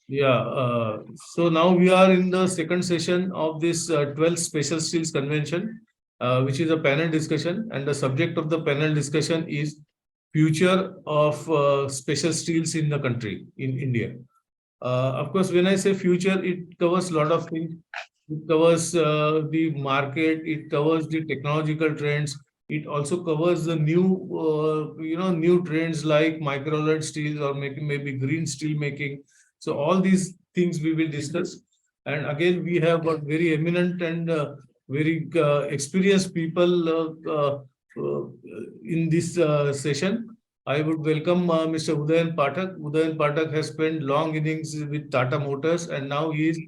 Yeah, so now we are in the second session of this 12th Special Steels Convention, which is a panel discussion, and the subject of the panel discussion is future of special steels in the country, in India. Of course, when I say future, it covers a lot of things. It covers the market, it covers the technological trends, it also covers the new trends like microlet steel or making maybe green steel making. So all these things we will discuss. And again, we have got very eminent and very experienced people in this session. I would welcome Mr. Udayan Pathak. Udayan Pathak has spent long innings with Tata Motors and now he is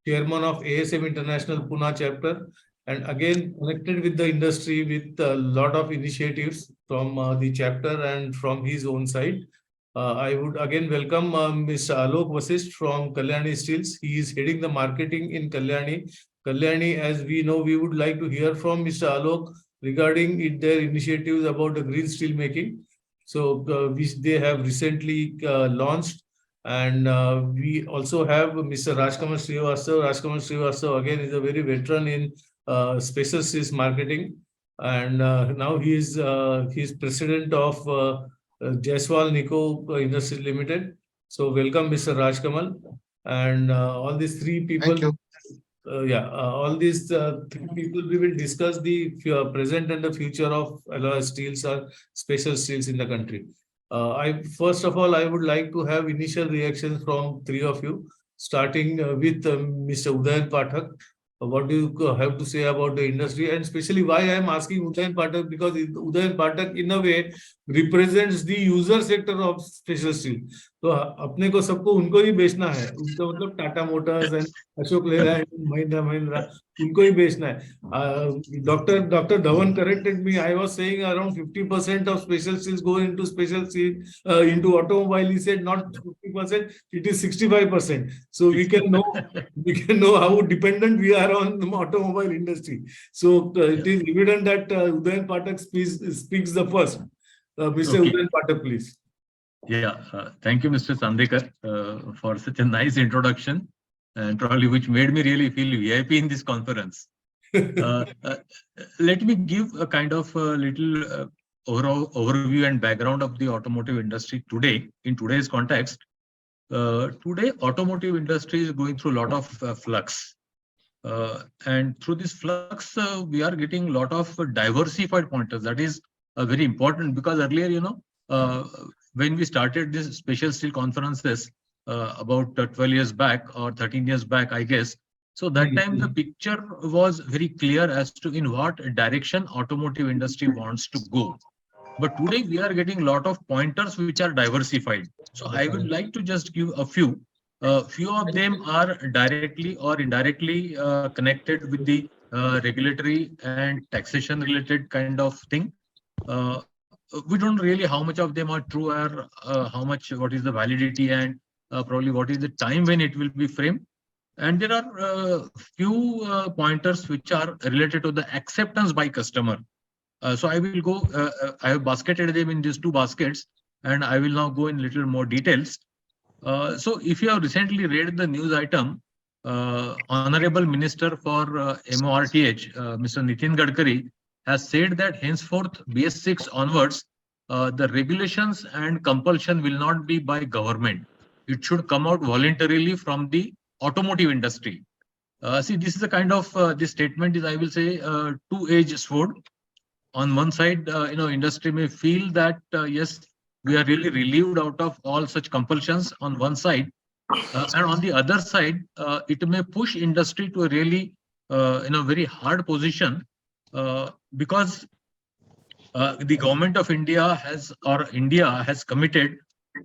chairman of ASM International Pune chapter and again connected with the industry with a lot of initiatives from the chapter and from his own side. I would again welcome Mr. Alok Vashishth from Kalyani Steels. He is heading the marketing in Kalyani. Kalyani, as we know, we would like to hear from Mr. Alok regarding their initiatives about the green steel making. So, which they have recently launched. And we also have Mr. Rajkamal Srivastava. Rajkamal Srivastava again is a very veteran in special steels marketing, and now he is president of Jaiswal Nico Industries Limited. So welcome, Mr. Rajkamal, and all these three people. Thank you. All these three people we will discuss the present and the future of alloy steels or special steels in the country. I first of all I would like to have initial reactions from three of you, starting with Mr. Udayan Pathak. What do you have to say about the industry, and especially why I am asking Udayan Pathak, because Udayan Pathak in a way represents the user sector of special steel. तो अपने को सबको उनको ही बेचना है, उनका मतलब Tata Motors and Ashok Leyland, Mahindra Mahindra, उनको ही बेचना है. Doctor Dhawan corrected me. I was saying around 50% of special steels go into special steel into automobile. He said not 50%, it is 65%. So we can know how dependent we are on the automobile industry. So it is evident that Udayan Pathak speaks the first. Mr. Okay. Udayan Pathak, please. Yeah, thank you, Mr. Sandekar, for such a nice introduction, and probably which made me really feel VIP in this conference. Let me give a kind of little overview and background of the automotive industry today, in today's context. Today, automotive industry is going through a lot of flux. And through this flux, we are getting a lot of diversified pointers. That is very important, because earlier, when we started this special steel conferences about 12 years back or 13 years back, I guess. So that time the picture was very clear as to in what direction automotive industry wants to go. But today we are getting a lot of pointers which are diversified. So I would like to just give a few. Few of them are directly or indirectly connected with the regulatory and taxation related kind of thing. We don't really how much of them are true, or what is the validity, and probably what is the time when it will be framed. And there are few pointers which are related to the acceptance by customer. So I will go, I have basketed them in these two baskets, and I will now go in little more details. So if you have recently read the news item, Honorable Minister for MORTH, Mr. Nitin Gadkari, has said that henceforth BS6 onwards, the regulations and compulsion will not be by government. It should come out voluntarily from the automotive industry. See, this is a kind of, this statement is, I will say, two-edged sword. On one side, industry may feel that, yes, we are really relieved out of all such compulsions on one side. And on the other side, it may push industry to a really, very hard position, because the government of India has committed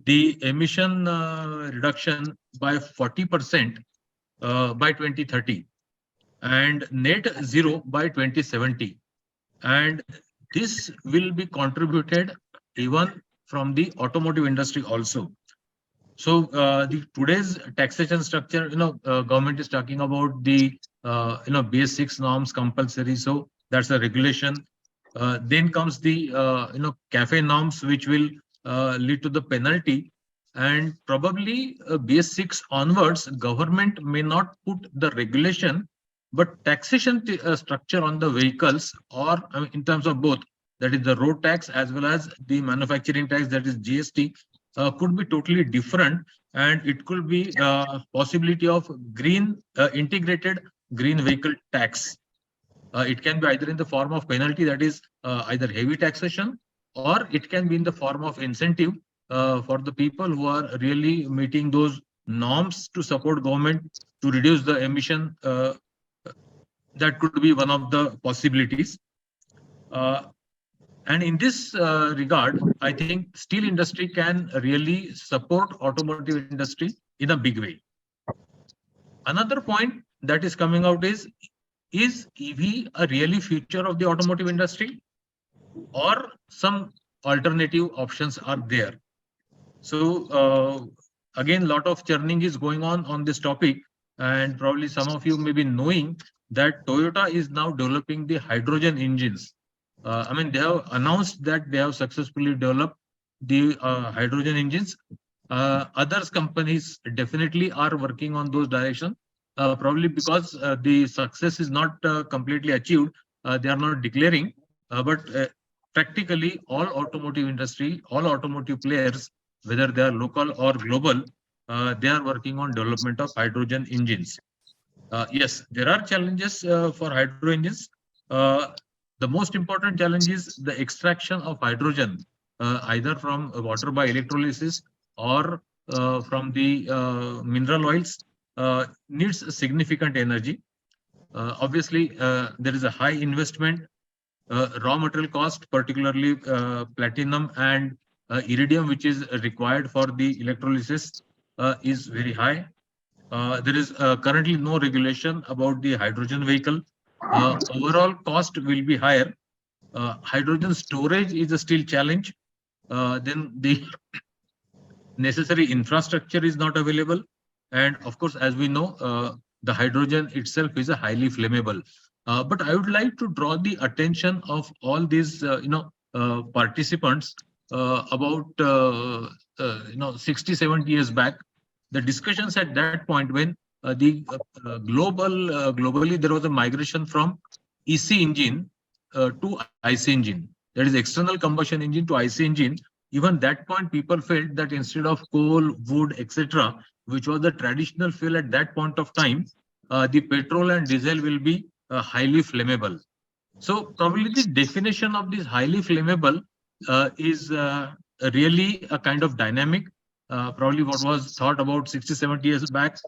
the emission reduction by 40% by 2030 and net zero by 2070. And this will be contributed even from the automotive industry also. So the today's taxation structure, government is talking about the BS6 norms compulsory. So that's a regulation. Then comes the CAFE norms, which will lead to the penalty. and probably BS6 onwards, government may not put the regulation, but taxation structure on the vehicles, or in terms of both, that is the road tax as well as the manufacturing tax, that is GST, could be totally different, and it could be possibility of green integrated green vehicle tax. It can be either in the form of penalty, that is either heavy taxation, or it can be in the form of incentive for the people who are really meeting those norms to support government to reduce the emission. That could be one of the possibilities. Uh, and in this regard, I think steel industry can really support automotive industry in a big way. Another point that is coming out is EV a really future of the automotive industry, or some alternative options are there? So again, lot of churning is going on this topic, and probably some of you may be knowing that Toyota is now developing the hydrogen engines. I mean, they have announced that they have successfully developed the hydrogen engines. Others companies definitely are working on those direction. Probably because the success is not completely achieved, they are not declaring. But practically all automotive industry, all automotive players, whether they are local or global, they are working on development of hydrogen engines. Yes, there are challenges for hydro engines. Uh, the most important challenge is the extraction of hydrogen, either from water by electrolysis or from the mineral oils, needs significant energy. Obviously, there is a high investment. Raw material cost, particularly platinum and iridium, which is required for the electrolysis, is very high. There is currently no regulation about the hydrogen vehicle. Overall cost will be higher. Hydrogen storage is a still challenge. Then the necessary infrastructure is not available. And of course, as we know, the hydrogen itself is a highly flammable. But I would like to draw the attention of all these, participants about, 60, 70 years back. The discussions at that point when globally there was a migration from EC engine to IC engine, that is external combustion engine to IC engine. Even that point, people felt that instead of coal, wood, etc., which was the traditional fuel at that point of time, the petrol and diesel will be highly flammable. So probably the definition of this highly flammable is really a kind of dynamic. Probably what was thought about 60, 70 years back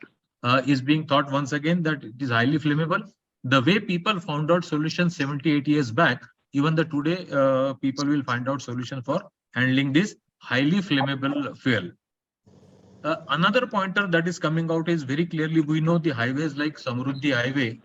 is being thought once again, that it is highly flammable. The way people found out solutions 70, 80 years back, even the today people will find out solution for handling this highly flammable fuel. Another pointer that is coming out is very clearly, we know the highways like Samruddhi Highway,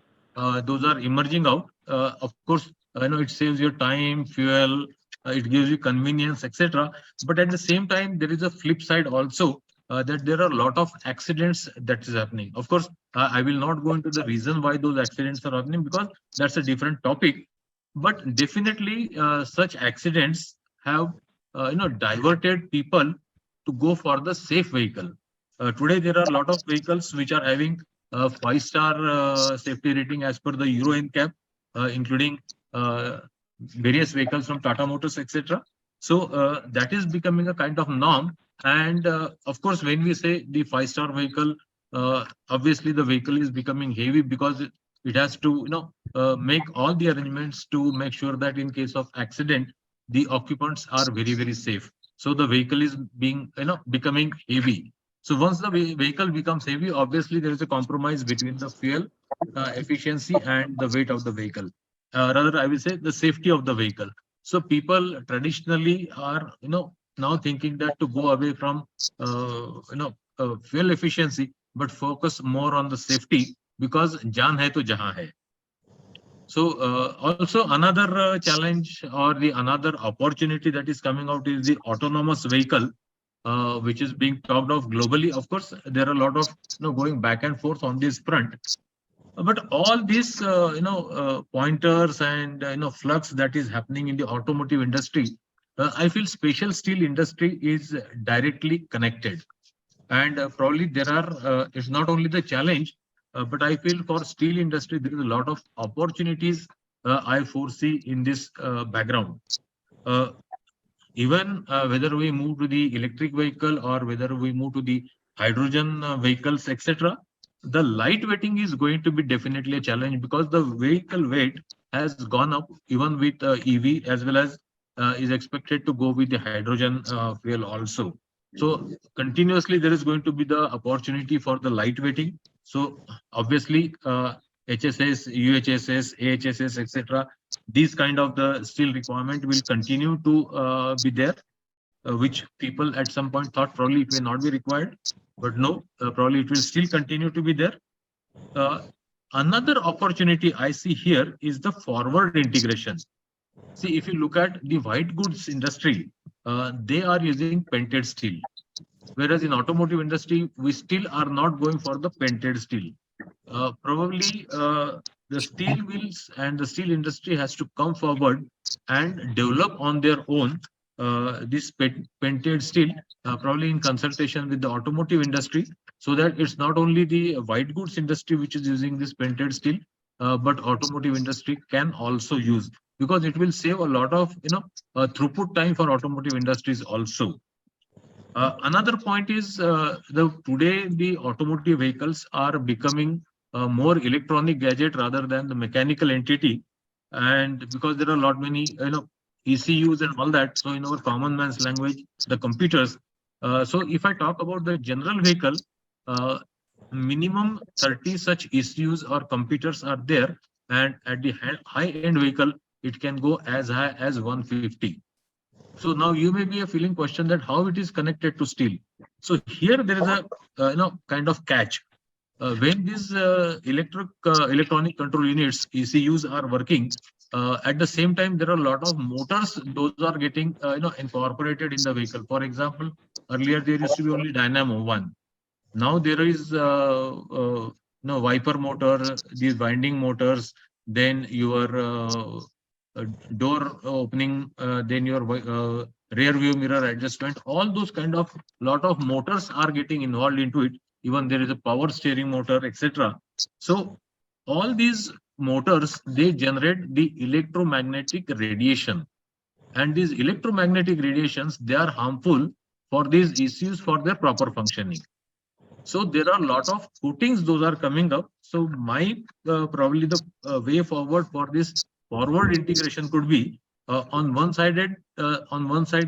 those are emerging out. Of course, it saves your time, fuel, it gives you convenience, etc. But at the same time, there is a flip side also, that there are a lot of accidents that is happening. Of course, I will not go into the reason why those accidents are happening, because that's a different topic. But definitely, such accidents have diverted people to go for the safe vehicle. Today, there are a lot of vehicles which are having 5-star safety rating as per the Euro NCAP, including various vehicles from Tata Motors, etc. So that is becoming a kind of norm. And of course, when we say the 5-star vehicle, obviously the vehicle is becoming heavy, because it has to make all the arrangements to make sure that in case of accident, the occupants are very, very safe. So the vehicle is being becoming heavy. So once the vehicle becomes heavy, obviously there is a compromise between the fuel efficiency and the weight of the vehicle. Rather, I will say the safety of the vehicle. So people traditionally are now thinking that to go away from fuel efficiency, but focus more on the safety, because jaan hai to jahan hai. So also another challenge, or the another opportunity that is coming out, is the autonomous vehicle, which is being talked of globally. Of course, there are a lot of going back and forth on this front. But all these pointers and flux that is happening in the automotive industry, I feel special steel industry is directly connected. And probably there are, it's not only the challenge, but I feel for steel industry, there is a lot of opportunities I foresee in this background. Uh, Even whether we move to the electric vehicle or whether we move to the hydrogen vehicles, etc., the lightweighting is going to be definitely a challenge because the vehicle weight has gone up even with EV, as well as is expected to go with the hydrogen fuel also. So continuously there is going to be the opportunity for the lightweighting. So obviously HSS, UHSS, AHSS, etc., these kind of the steel requirement will continue to be there, which people at some point thought probably it may not be required, but no, probably it will still continue to be there. Uh, Another opportunity I see here is the forward integration. See, if you look at the white goods industry, they are using painted steel, whereas in automotive industry, we still are not going for the painted steel. Probably the steel mills and the steel industry has to come forward and develop on their own this painted steel, probably in consultation with the automotive industry, so that it's not only the white goods industry which is using this painted steel, but automotive industry can also use, because it will save a lot of throughput time for automotive industries also. Another point is the today the automotive vehicles are becoming more electronic gadget rather than the mechanical entity, and because there are a lot many ECUs and all that. So in our common man's language, the computers. So if I talk about the general vehicle, uh, minimum 30 such ECUs or computers are there, and at the high end vehicle, it can go as high as 150. So now you may be a feeling question that how it is connected to steel. So here there is a kind of catch. When these electronic control units ECUs are working, at the same time there are a lot of motors. Those are getting incorporated in the vehicle. For example, earlier there used to be only dynamo one. Now there is wiper motor, these winding motors, then your uh, door opening, then your rear view mirror adjustment. All those kind of lot of motors are getting involved into it. Even there is a power steering motor, etc. So all these motors, they generate the electromagnetic radiation, and these electromagnetic radiations, they are harmful for these issues for their proper functioning. So there are a lot of coatings those are coming up. So my probably the way forward for this forward integration could be on one side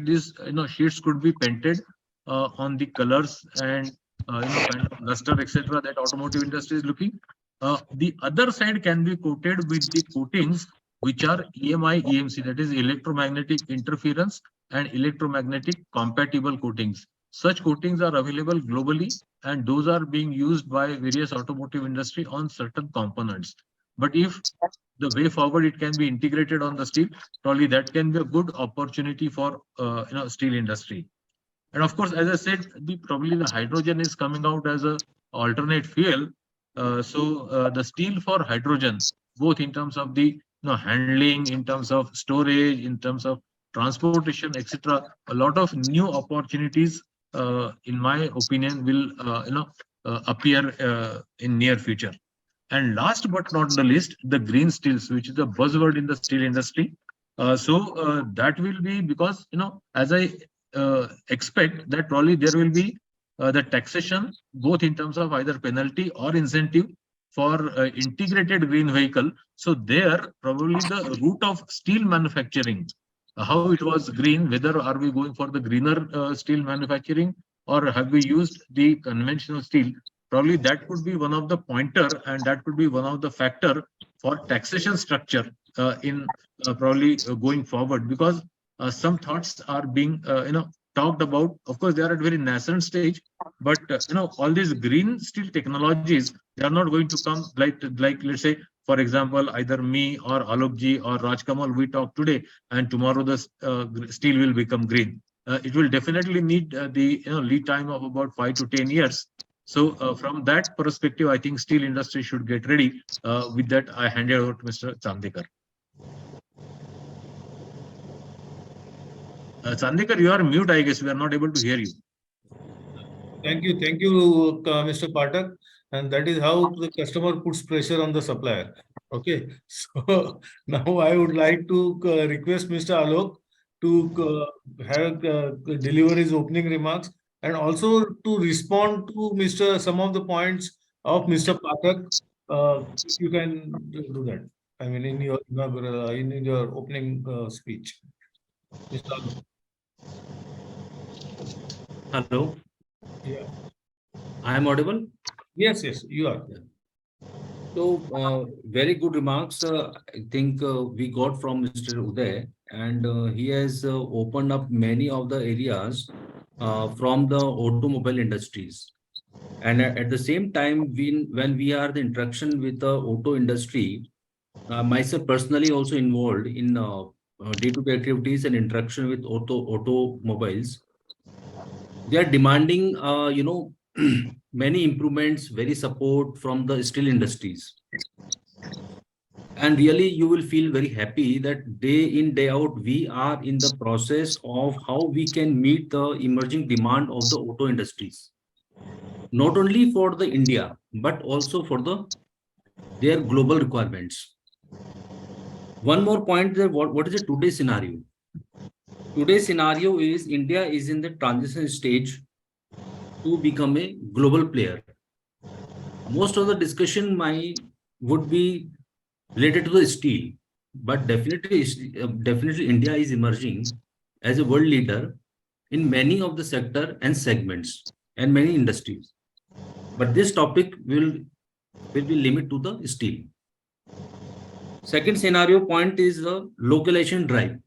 these sheets could be painted on the colors and kind of luster, etc., that automotive industry is looking. The other side can be coated with the coatings which are EMI EMC, that is electromagnetic interference and electromagnetic compatible coatings. Such coatings are available globally, and those are being used by various automotive industry on certain components. But if the way forward it can be integrated on the steel, probably that can be a good opportunity for steel industry. And of course, as I said, probably the hydrogen is coming out as a alternate fuel. So the steel for hydrogen, both in terms of the handling, in terms of storage, in terms of transportation, etc., a lot of new opportunities, in my opinion, will appear in near future. And last but not the least, the green steels, which is a buzzword in the steel industry. So that will be because, as I expect that probably there will be the taxation, both in terms of either penalty or incentive for integrated green vehicle. So there probably the route of steel manufacturing, how it was green, whether are we going for the greener steel manufacturing or have we used the conventional steel, probably that could be one of the pointer, and that could be one of the factor for taxation structure in probably going forward, because some thoughts are being talked about. Of course they are at very nascent stage, but all these green steel technologies, they are not going to come like let's say, for example, either me or Alokji or Rajkamal, we talk today and tomorrow the steel will become green. It will definitely need the lead time of about 5 to 10 years. So from that perspective, I think steel industry should get ready. With that, I hand it over to Mr. Chandekar. Chandikar, you are mute, I guess. We are not able to hear you. Thank you, Mr. Patak. And that is how the customer puts pressure on the supplier. Okay, so now I would like to request Mr. Alok to have deliver his opening remarks and also to respond to Mr. some of the points of Mr. Patak. If you can do that, I mean, in your opening speech, Mr. Alok. Hello, Yeah. I am audible. Yes, you are. So, very good remarks. I think we got from Mr. Uday, and he has opened up many of the areas from the automobile industries. And at the same time, when we are the interaction with the auto industry, myself personally also involved in day-to-day activities and interaction with automobiles. They are demanding, many improvements, very support from the steel industries. And really, you will feel very happy that day in, day out, we are in the process of how we can meet the emerging demand of the auto industries, not only for the India, but also for their global requirements. One more point there, what is the today's scenario? Today's scenario is India is in the transition stage to become a global player. Most of the discussion would be related to the steel, but definitely India is emerging as a world leader in many of the sector and segments and many industries. But this topic will be limited to the steel. Second scenario point is the localization drive.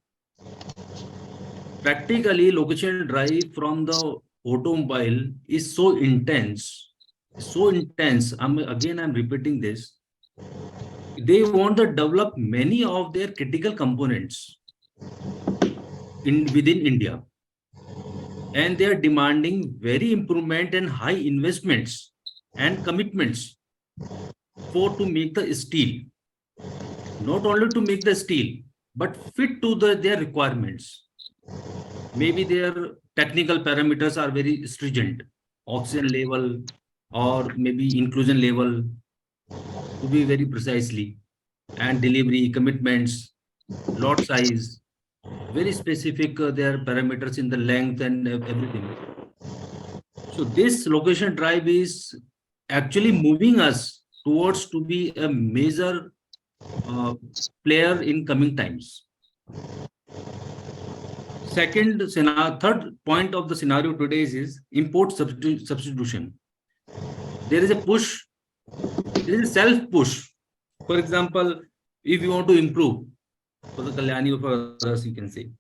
Practically, location drive from the automobile is so intense. I'm repeating this. They want to develop many of their critical components within India, and they are demanding very improvement and high investments and commitments for to make the steel, not only to make the steel, but fit to their requirements. Maybe their technical parameters are very stringent, oxygen level or maybe inclusion level to be very precisely, and delivery commitments, lot size, very specific their parameters in the length and everything. So this location drive is actually moving us towards to be a major uh, player in coming times. Third point of the scenario today is import substitution. There is a push, there is a self push. For example, if you want to improve for the Kalyani or for others, you can say,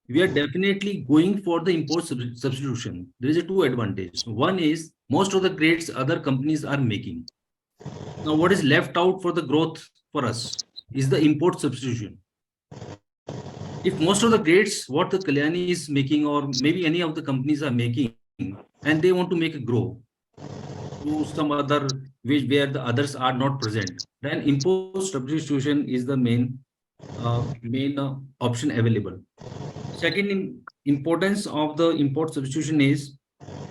we are definitely going for the import substitution. There is a two advantage. One is most of the grades other companies are making. Now, what is left out for the growth for us is the import substitution. If most of the grades what the Kalyani is making, or maybe any of the companies are making, and they want to make it grow to some other where the others are not present, then import substitution is the main option available. Second importance of the import substitution is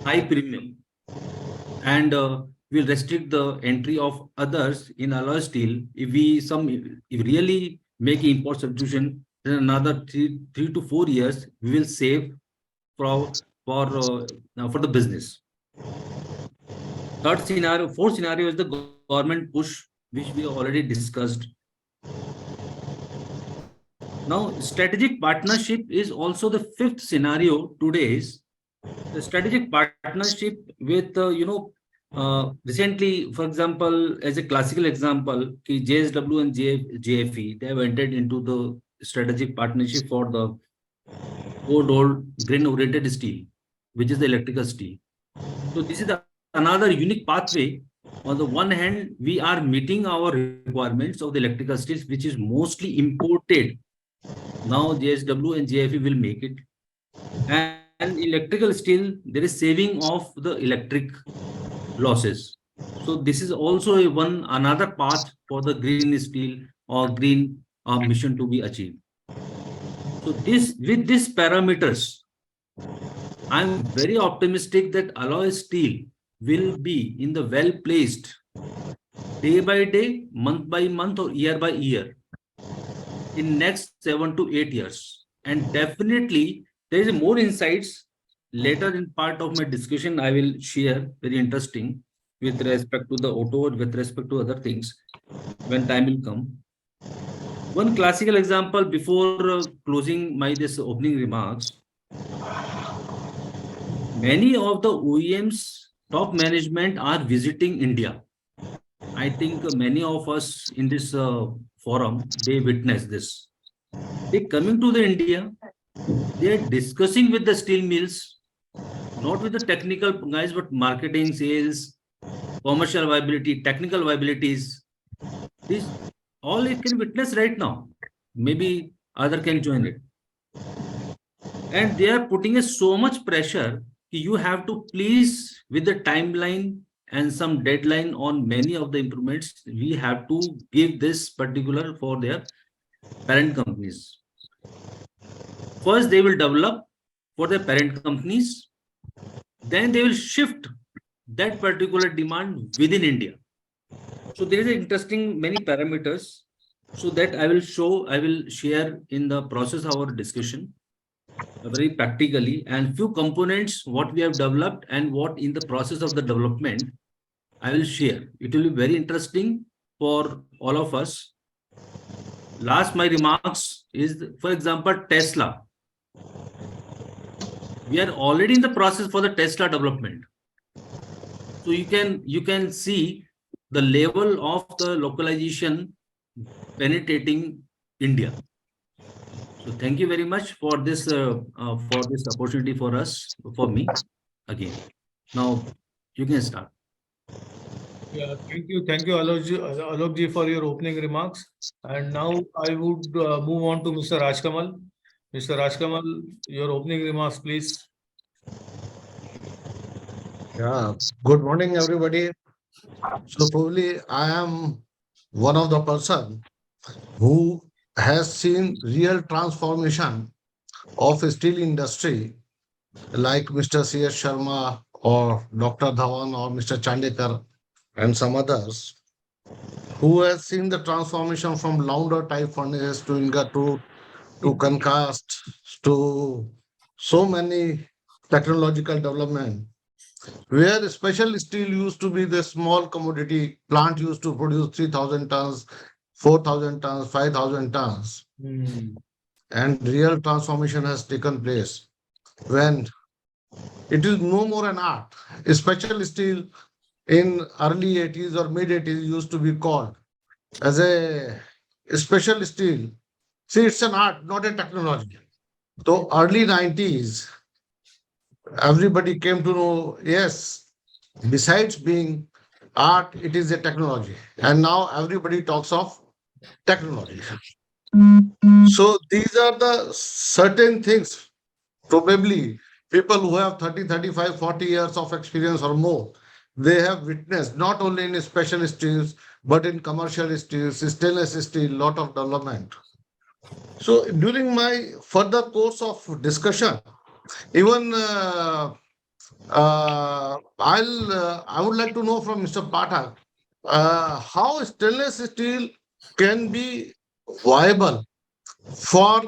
high premium, and will restrict the entry of others in alloy steel. If really make import substitution, then another three to 4 years we will save for for the business. Fourth scenario is the government push, which we already discussed. Now, strategic partnership is also the fifth scenario today's. The strategic partnership with, recently, for example, as a classical example, JSW and JFE, they have entered into the strategic partnership for the grain-oriented steel, which is the electrical steel. So this is another unique pathway. On the one hand, we are meeting our requirements of the electrical steels, which is mostly imported. Now JSW and JFE will make it. And electrical steel, there is saving of the electric losses. So this is also another path for the green steel or green mission to be achieved. So with these parameters, I'm very optimistic that alloy steel will be in the well placed day by day, month by month, or year by year in next 7 to 8 years. And definitely there is more insights later in part of my discussion. I will share very interesting with respect to the auto, with respect to other things when time will come. One classical example before closing my this opening remarks. Many of the OEMs top management are visiting India. I think many of us in this forum, they witness this. They coming to the India, they are discussing with the steel mills, not with the technical guys, but marketing, sales, commercial viability, technical viabilities. This all it can witness right now. Maybe other can join it. And they are putting a so much pressure. You have to please with the timeline and some deadline on many of the improvements. We have to give this particular for their parent companies. First, they will develop for their parent companies. Then they will shift that particular demand within India. So there is an interesting many parameters. So that I will show, I will share in the process of our discussion very practically, and few components what we have developed and what in the process of the development I will share. It will be very interesting for all of us. Last my remarks is, for example, Tesla. We are already in the process for the Tesla development. So you can see the level of the localization penetrating India. So thank you very much for this opportunity for us, for me again. Now you can start. Yeah, thank you, Alok ji, for your opening remarks. And now I would move on to Mr. Rajkamal. Mr. Rajkamal, your opening remarks, please. Yeah, good morning, everybody. So probably I am one of the person who has seen real transformation of steel industry, like Mr. C.S. Sharma or Dr. Dhawan or Mr. Chandekar and some others, who has seen the transformation from lounder type furnaces to ingot to concast to so many technological development where special steel used to be the small commodity plant used to produce 3,000 tons, 4,000 tons, 5,000 tons, Hmm. and real transformation has taken place when it is no more an art. Special steel in early 80s or mid 80s used to be called as a special steel. See, it's an art, not a technology. So early 90s, everybody came to know, yes, besides being art, it is a technology. And now everybody talks of technology. So these are the certain things, probably people who have 30, 35, 40 years of experience or more, they have witnessed not only in special steels, but in commercial steels, stainless steel, lot of development. So during my further course of discussion, even I would like to know from Mr. Pathak how stainless steel can be viable for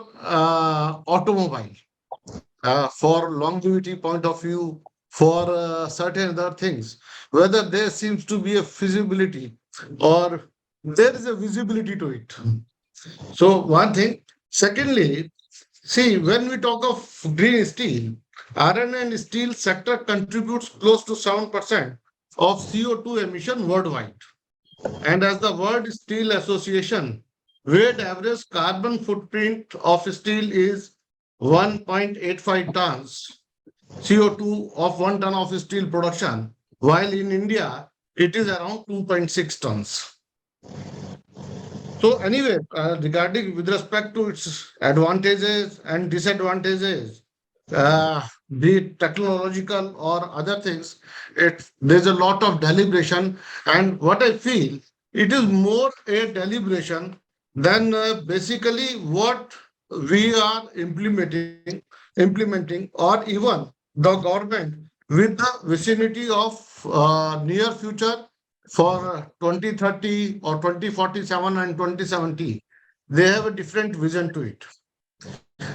automobile, for longevity point of view, for certain other things, whether there seems to be a feasibility or there is a visibility to it. So one thing. Secondly, see, when we talk of green steel, iron and steel sector contributes close to 7% of CO2 emission worldwide. And as the World Steel Association, weighted average carbon footprint of steel is 1.85 tons CO2 of 1 ton of steel production, while in India it is around 2.6 tons. So anyway, regarding with respect to its advantages and disadvantages, be it technological or other things, there's a lot of deliberation. And what I feel, it is more a deliberation than basically what we are implementing implementing, or even the government with the vicinity of near future for 2030 or 2047 and 2070. They have a different vision to it.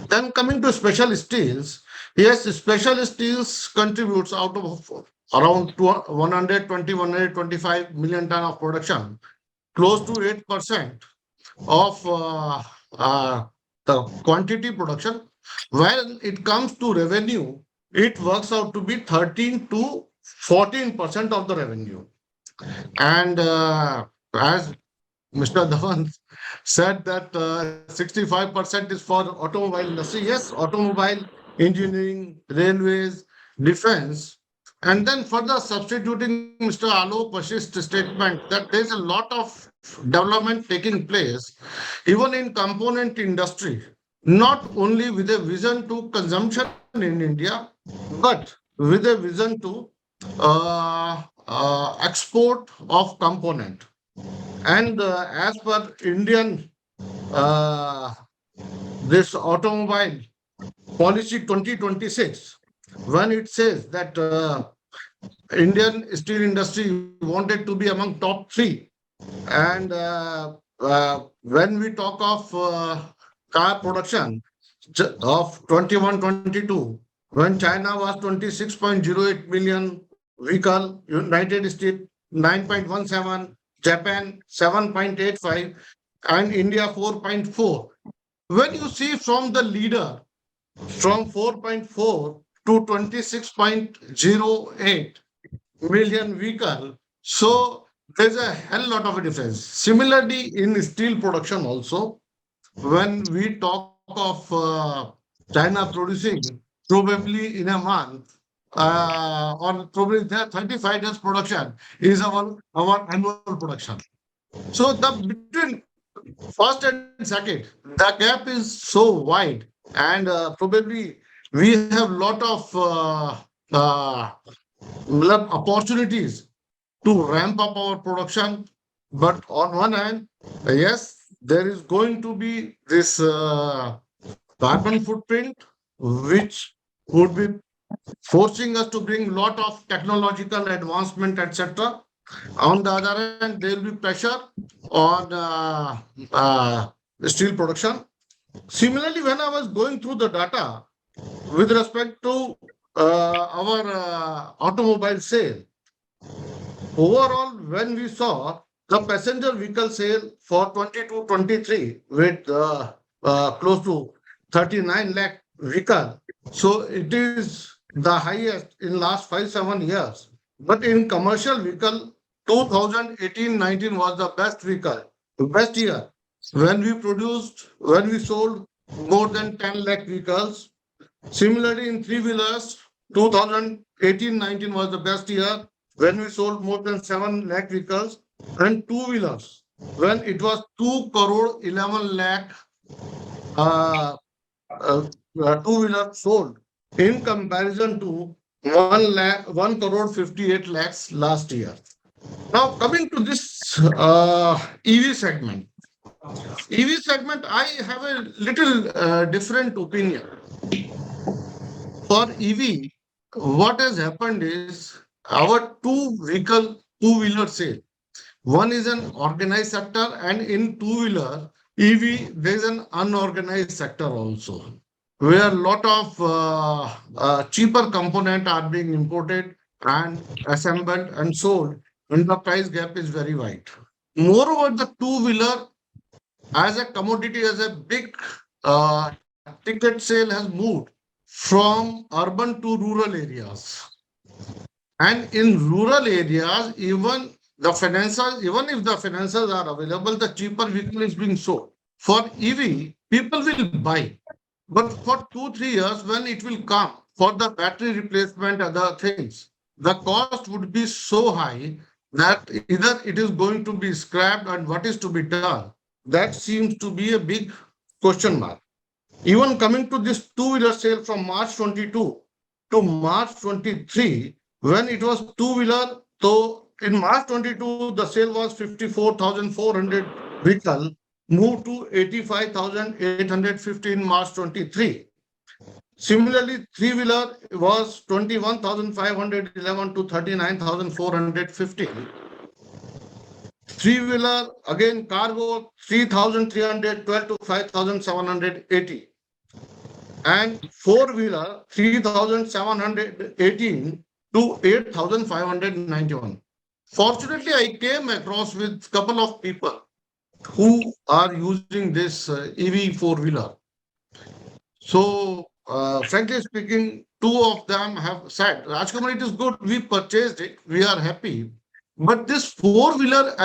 Then coming to special steels, yes, special steels contributes out of around 120, 125 million ton of production, close to 8% of the quantity production. When it comes to revenue, it works out to be 13 to 14% of the revenue. And as Mr. Dhawan said that 65% is for automobile industry. Yes, automobile, engineering, railways, defense. And then further substituting Mr. Alok Vashishth's statement that there's a lot of development taking place, even in component industry, not only with a vision to consumption in India, but with a vision to export of component. And as per Indian uh, this automobile policy 2026, when it says that Indian steel industry wanted to be among top three, and when we talk of car production of 21-22, when China was 26.08 million vehicle, United States 9.17, Japan 7.85, and India 4.4. When you see from the leader from 4.4 to 26.08 million vehicle, so there's a hell lot of a difference. Similarly, in steel production also, when we talk of China producing probably in a month or probably their 35 days production is our annual production. So the between first and second, the gap is so wide, and probably we have lot of opportunities to ramp up our production. But on one hand, yes, there is going to be this carbon footprint, which would be forcing us to bring lot of technological advancement, etc. On the other hand, there will be pressure on steel production. Similarly, when I was going through the data with respect to our automobile sale, overall, when we saw the passenger vehicle sale for 22-23 with close to 39 lakh vehicle, so it is the highest in last 5-7 years. But in commercial vehicle, 2018-19 was the best year when we sold more than 10 lakh vehicles. Similarly, in three-wheelers, 2018-19 was the best year when we sold more than 7 lakh vehicles, and two-wheelers when it was 2 crore 11 lakh uh, two-wheelers sold in comparison to 1 crore 58 lakhs last year. Now coming to this EV segment. EV segment, I have a little different opinion. For EV, what has happened is our two-wheeler sale. One is an organized sector, and in two-wheeler EV, there is an unorganized sector also, where a lot of cheaper components are being imported and assembled and sold, and the price gap is very wide. Moreover, the two-wheeler as a commodity, as a big ticket sale has moved from urban to rural areas. And in rural areas, even if the financials are available, the cheaper vehicle is being sold. For EV, people will buy. But for 2-3 years, when it will come for the battery replacement, other things, the cost would be so high that either it is going to be scrapped, and what is to be done, that seems to be a big question mark. Even coming to this two-wheeler sale from March 22 to March 23, when it was two-wheeler, so in March 22, the sale was 54,400 vehicle, moved to 85,850 in March 23. Similarly, three-wheeler was 21,511 to 39,450. Three-wheeler, again, cargo 3,312 to 5,780. And four-wheeler 3,718 to 8,591. Fortunately, I came across with couple of people who are using this EV four-wheeler. So, frankly speaking, two of them have said, Rajkumar, it is good. We purchased it. We are happy. But this four-wheeler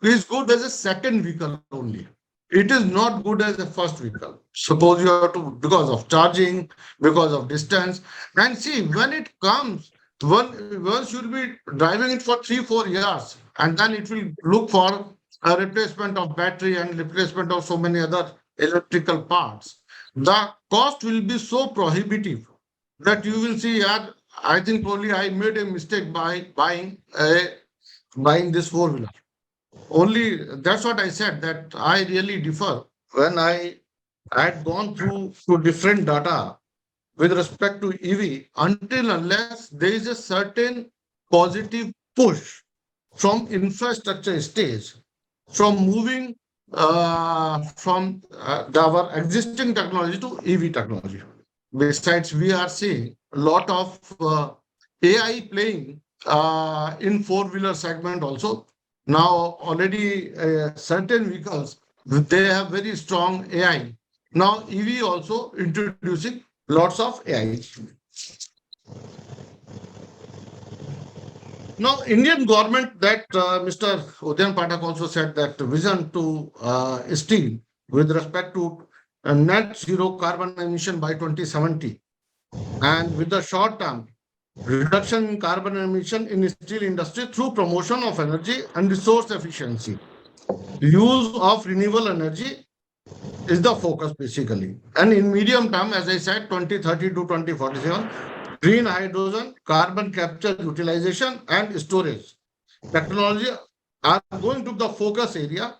is good as a second vehicle only. It is not good as a first vehicle. Suppose you have to, because of charging, because of distance. And see, when it comes, once you'll be driving it for 3-4 years, and then it will look for a replacement of battery and replacement of so many other electrical parts, the cost will be so prohibitive that you will see, yeah, I think probably I made a mistake by buying this four-wheeler. Only that's what I said, that I really differ when I had gone through to different data with respect to EV, until unless there is a certain positive push from infrastructure stage, from moving from our existing technology to EV technology. Besides, we are seeing a lot of AI playing in four-wheeler segment also. Now already certain vehicles, they have very strong AI. Now EV also introducing lots of AI. Now, Indian government, that Mr. Udayan Pathak also said, that vision to steel with respect to net zero carbon emission by 2070, and with the short term reduction in carbon emission in steel industry through promotion of energy and resource efficiency. Use of renewable energy is the focus basically. And in medium term, as I said, 2030 to 2047, green hydrogen, carbon capture utilization, and storage technology are going to the focus area.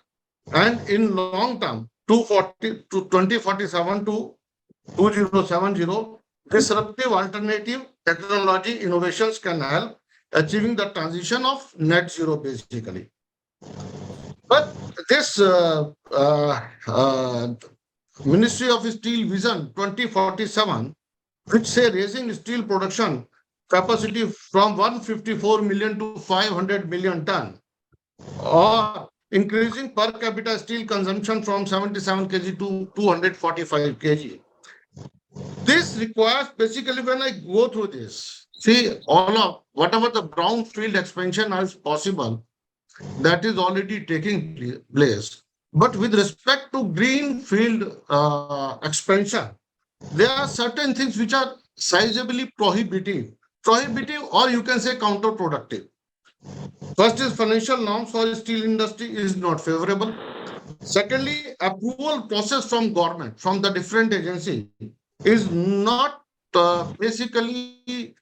And in long term, 240 to 2047 to 2070, disruptive alternative technology innovations can help achieving the transition of net zero basically. But this Ministry of Steel Vision 2047, which say raising steel production capacity from 154 million to 500 million ton, or increasing per capita steel consumption from 77 kg to 245 kg. This requires, basically, when I go through this, see, all of whatever the brownfield expansion is possible, that is already taking place. But with respect to greenfield expansion, there are certain things which are sizably prohibitive, or you can say counterproductive. First is financial norms for steel industry is not favorable. Secondly, approval process from government, from the different agency, is not basically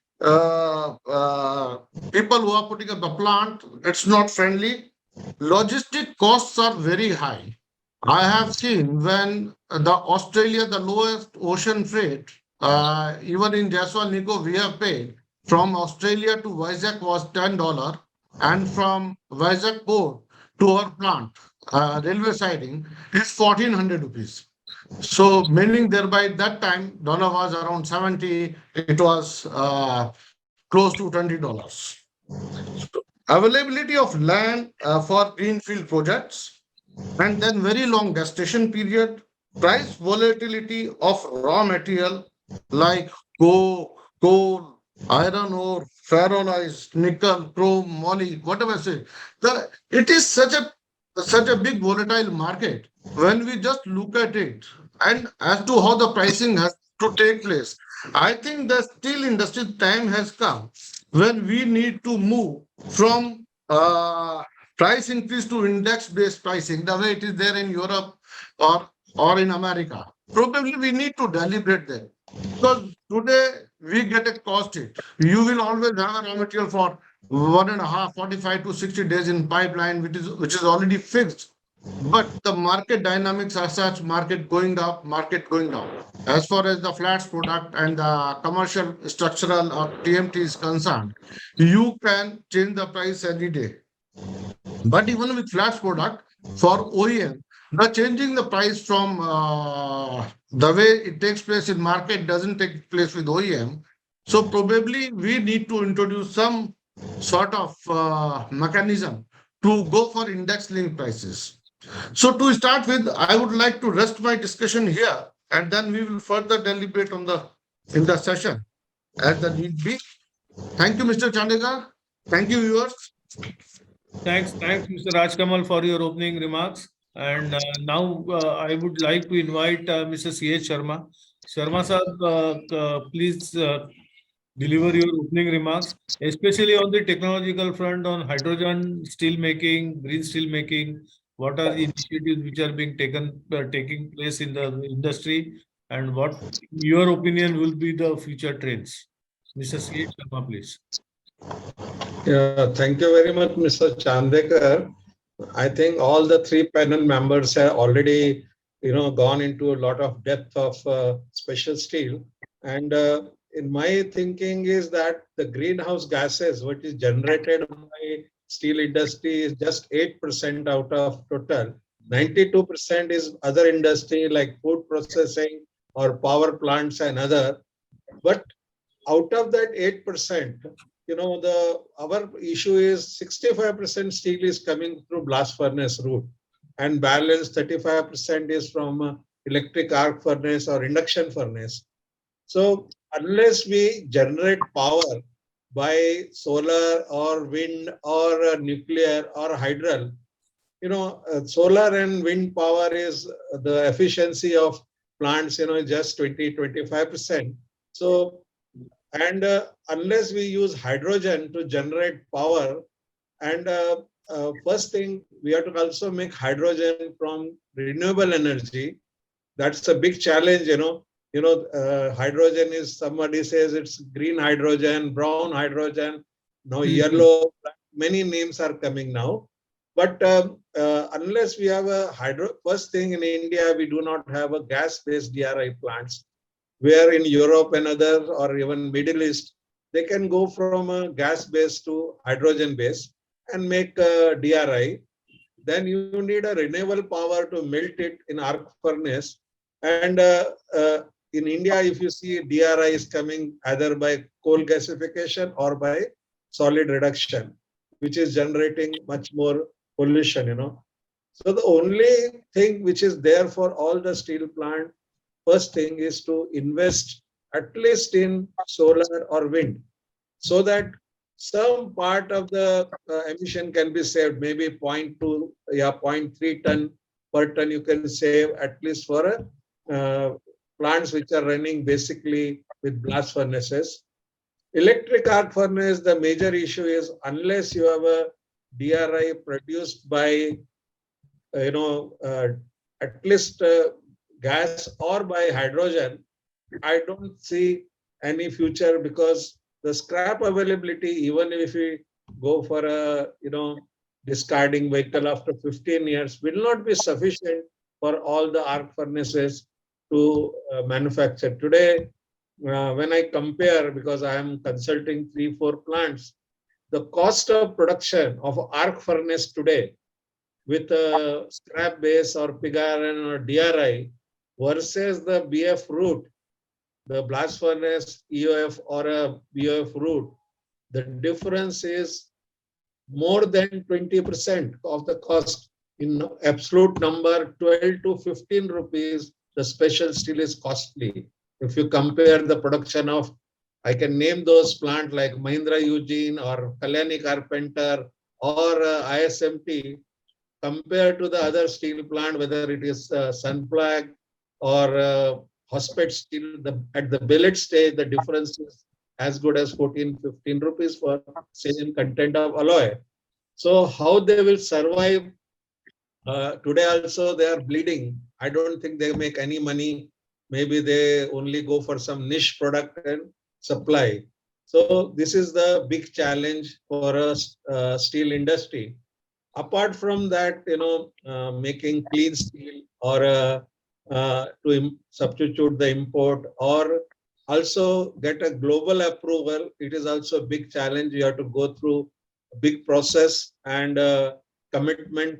people who are putting up the plant, it's not friendly. Logistic costs are very high. I have seen when the lowest ocean freight, even in Jaswal Nico, we have paid from Australia to Vizag was $10, and from Vizag port to our plant, railway siding, is 1,400 rupees. So, meaning thereby that time dollar was around 70, it was close to $20. Availability of land for greenfield projects, and then very long gestation period, price volatility of raw material like coal, iron ore, ferroalloys, nickel, chrome, moly, whatever say. It is such a big volatile market. When we just look at it, and as to how the pricing has to take place, I think the steel industry time has come when we need to move from price increase to index-based pricing, the way it is there in Europe or in America. Probably we need to deliberate there. Because today we get a cost hit. You will always have a raw material for 1.5, 45 to 60 days in pipeline, which is already fixed. but the market dynamics are such, market going up, market going down. As far as the flats product and the commercial structural or TMT is concerned, you can change the price any day. But even with flats product for OEM, the changing the price from the way it takes place in market doesn't take place with OEM. So probably we need to introduce some sort of mechanism to go for index linked prices. So to start with, I would like to rest my discussion here, and then we will further deliberate on the in the session as the need be. Thank you, Mr. Chandekar. Thank you, viewers. Thanks, Mr. Rajkamal, for your opening remarks. And now I would like to invite Mr. C.H. Sharma. Sharma sir, please deliver your opening remarks, especially on the technological front on hydrogen steel making, green steel making. What are the initiatives which are being taking place in the industry, and what, in your opinion, will be the future trends? Mr. C.H. Sharma, please. Yeah, thank you very much, Mr. Chandekar. I think all the three panel members have already, gone into a lot of depth of special steel. And in my thinking is that the greenhouse gases, which is generated by steel industry, is just 8% out of total. 92% is other industry like food processing or power plants and other. But out of that 8%, our issue is 65% steel is coming through blast furnace route, and balance 35% is from electric arc furnace or induction furnace. So unless we generate power by solar or wind or nuclear or hydral, solar and wind power is the efficiency of plants, just 20-25%. So, and unless we use hydrogen to generate power, and first thing, we have to also make hydrogen from renewable energy. That's a big challenge, hydrogen is, somebody says it's green hydrogen, brown hydrogen, now yellow, many names are coming now. But unless we have a first thing in India, we do not have a gas-based DRI plants, where in Europe and others, or even Middle East, they can go from a gas-based to hydrogen-based and make DRI. Then you need a renewable power to melt it in arc furnace. And in India, if you see, DRI is coming either by coal gasification or by solid reduction, which is generating much more pollution, So the only thing which is there for all the steel plant, first thing is to invest at least in solar or wind, so that some part of the emission can be saved, maybe 0.2, 0.3 ton per ton you can save at least for plants which are running basically with blast furnaces. Electric arc furnace, the major issue is unless you have a DRI produced by, at least gas or by hydrogen, I don't see any future, because the scrap availability, even if we go for a, discarding vehicle after 15 years, will not be sufficient for all the arc furnaces to manufacture. Today, when I compare, because I am consulting 3-4 plants, the cost of production of arc furnace today with a scrap base or pig iron or DRI versus the BF route, the blast furnace EOF or a BOF route, the difference is more than 20% of the cost. In absolute number, 12 to 15 rupees, the special steel is costly. If you compare the production of, I can name those plants like Mahindra Eugene or Kalyani Carpenter or ISMT, compared to the other steel plant, whether it is Sunflag or Hospet Steel, at the billet stage, the difference is as good as 14-15 rupees for same content of alloy. So how they will survive? Today also they are bleeding. I don't think they make any money. Maybe they only go for some niche product and supply. So this is the big challenge for a steel industry. Apart from that, making clean steel or substitute the import or also get a global approval, it is also a big challenge. You have to go through a big process and commitment.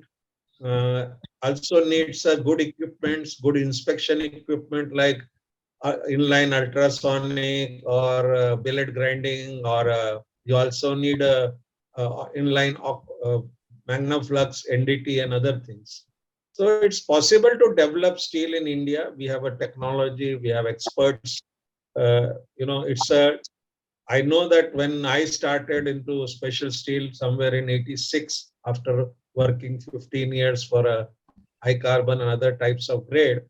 Also needs a good equipments, good inspection equipment like inline ultrasonic or billet grinding, or you also need a inline magnaflux, NDT, and other things. So it's possible to develop steel in India. We have a technology, we have experts. It's a. I know that when I started into special steel somewhere in '86, after working 15 years for a high carbon and other types of grade,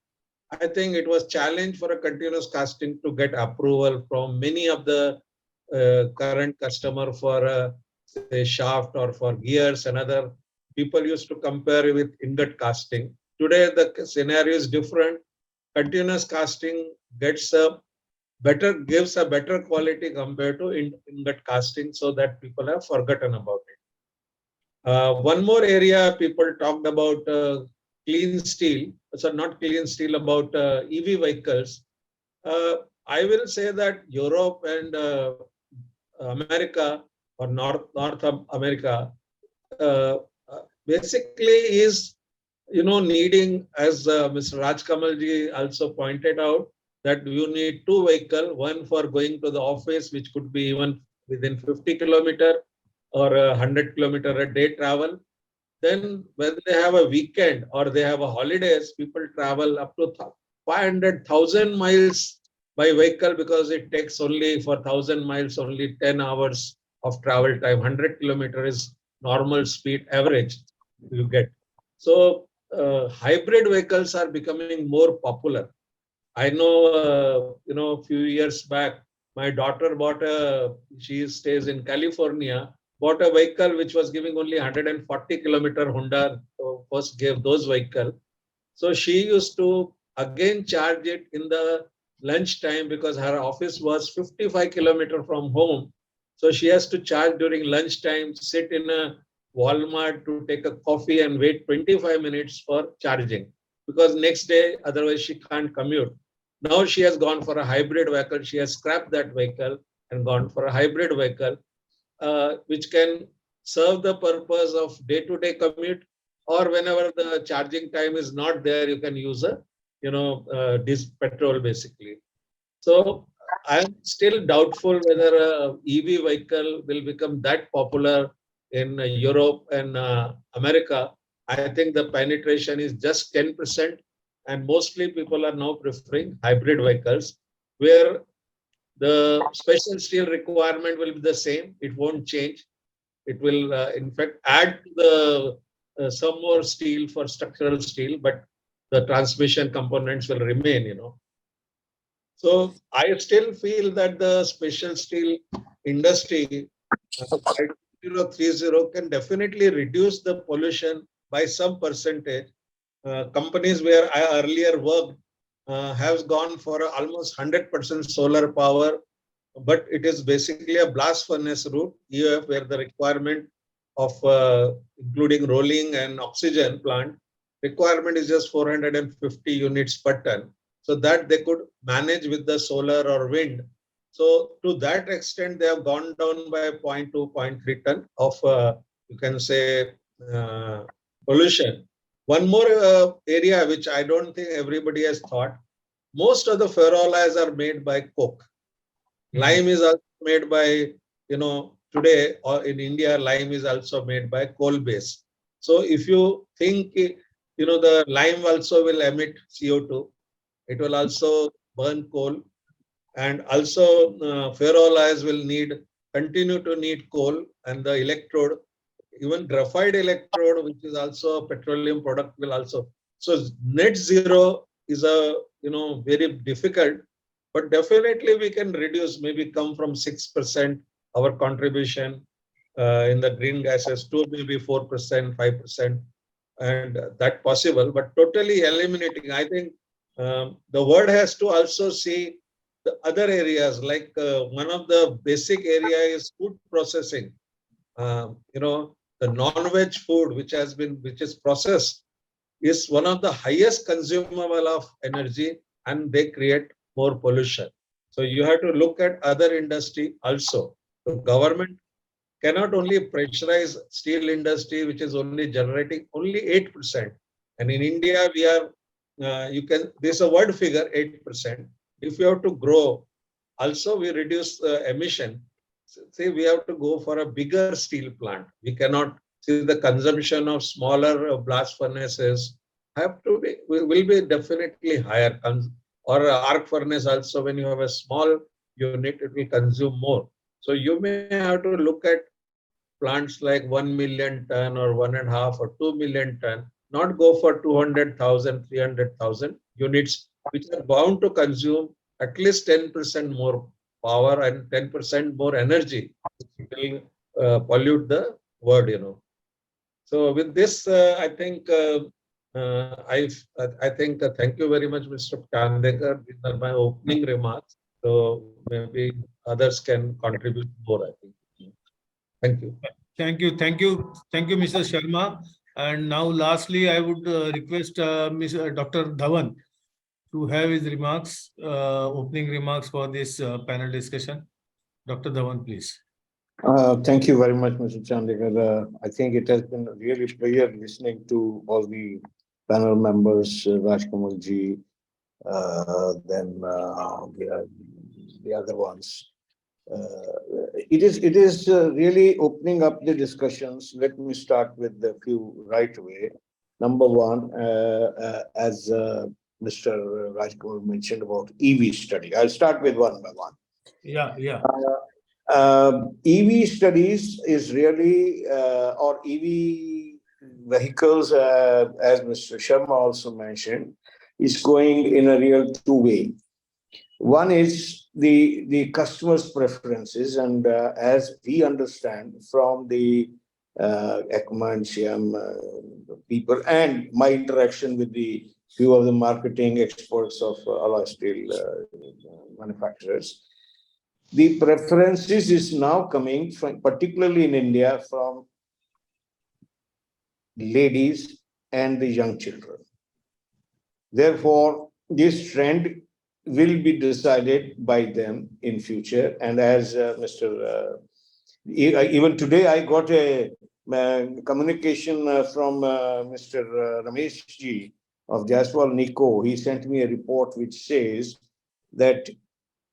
I think it was challenge for a continuous casting to get approval from many of the current customer for say shaft or for gears and other. People used to compare with ingot casting. Today the scenario is different. Continuous casting gives a better quality compared to ingot casting, so that people have forgotten about it. One more area people talked about clean steel, so not clean steel, about EV vehicles. I will say that Europe and America or North America basically is needing, as Mr. Raj Kamalji also pointed out, that you need two vehicles, one for going to the office, which could be even within 50 kilometer or 100 kilometer a day travel. Then when they have a weekend or they have a holidays, people travel up to 500,000 miles by vehicle, because it takes only for 1,000 miles only 10 hours of travel time. 100 kilometer is normal speed average you get. So hybrid vehicles are becoming more popular. I know, a few years back, my daughter she stays in California, bought a vehicle which was giving only 140 kilometer. Honda first gave those vehicle. So she used to again charge it in the lunch time, because her office was 55 kilometer from home. So she has to charge during lunch time, sit in a Walmart to take a coffee and wait 25 minutes for charging, because next day otherwise she can't commute. Now she has gone for a hybrid vehicle. She has scrapped that vehicle and gone for a hybrid vehicle, which can serve the purpose of day-to-day commute, or whenever the charging time is not there, you can use this petrol basically. So I'm still doubtful whether a EV vehicle will become that popular in Europe and America. I think the penetration is just 10%, and mostly people are now preferring hybrid vehicles, where the special steel requirement will be the same. It won't change. It will, in fact, add to the some more steel for structural steel, but the transmission components will remain. So I still feel that the special steel industry by 2030 can definitely reduce the pollution by some percentage. Companies where I earlier worked have gone for almost 100% solar power, but it is basically a blast furnace route, EF, where the requirement of including rolling and oxygen plant requirement is just 450 units per ton. So that they could manage with the solar or wind. So to that extent, they have gone down by 0.2, 0.3 ton of, you can say, pollution. One more area which I don't think everybody has thought, most of the ferroalloys are made by coke. Lime is also made by, today or in India, lime is also made by coal base. So if you think, the lime also will emit CO2, it will also burn coal, and also ferroalloys will continue to need coal, and the electrode, even graphite electrode, which is also a petroleum product, will also. So net zero is very difficult, but definitely we can reduce, maybe come from 6% our contribution in the green gases to maybe 4%, 5%, and that possible. But totally eliminating, I think the world has to also see the other areas, like one of the basic area is food processing. the non-veg food which is processed is one of the highest consumable of energy, and they create more pollution. So you have to look at other industry also. The government cannot only pressurize steel industry, which is only generating only 8%. And in India, we are, there's a word figure, 8%. If you have to grow, also we reduce emission. Say we have to go for a bigger steel plant. We cannot see the consumption of smaller blast furnaces have to be, will be definitely higher. Or arc furnace also, when you have a small unit, it will consume more. So you may have to look at plants like 1 million ton or 1.5 or 2 million ton, not go for 200,000, 300,000 units, which are bound to consume at least 10% more power and 10% more energy. It will pollute the world. So with this, I think thank you very much, Mr. Chandekar. These are my opening remarks. So maybe others can contribute more, I think. Thank you. Thank you, Mr. Sharma. And now, lastly, I would request Mr. Dr. Dhawan to have his remarks, opening remarks for this panel discussion. Dr. Dhawan, please. Thank you very much, Mr. Chandekar. I think it has been a really pleasure listening to all the panel members, Rajkamal ji, then the other ones. It is really opening up the discussions. Let me start with a few right away. Number one, as Mr. Rajkamal mentioned about EV study. I'll start with one by one. Yeah. EV studies is really, or EV vehicles, as Mr. Sharma also mentioned, is going in a real two-way. One is the customer's preferences, and as we understand from the ECMA and SIAM people and my interaction with the few of the marketing experts of alloy steel manufacturers, the preferences is now coming from, particularly in India, from ladies and the young children. Therefore, this trend will be decided by them in future. And as even today, I got a communication from Mr. Ramesh ji of Jaswal Nico. He sent me a report which says that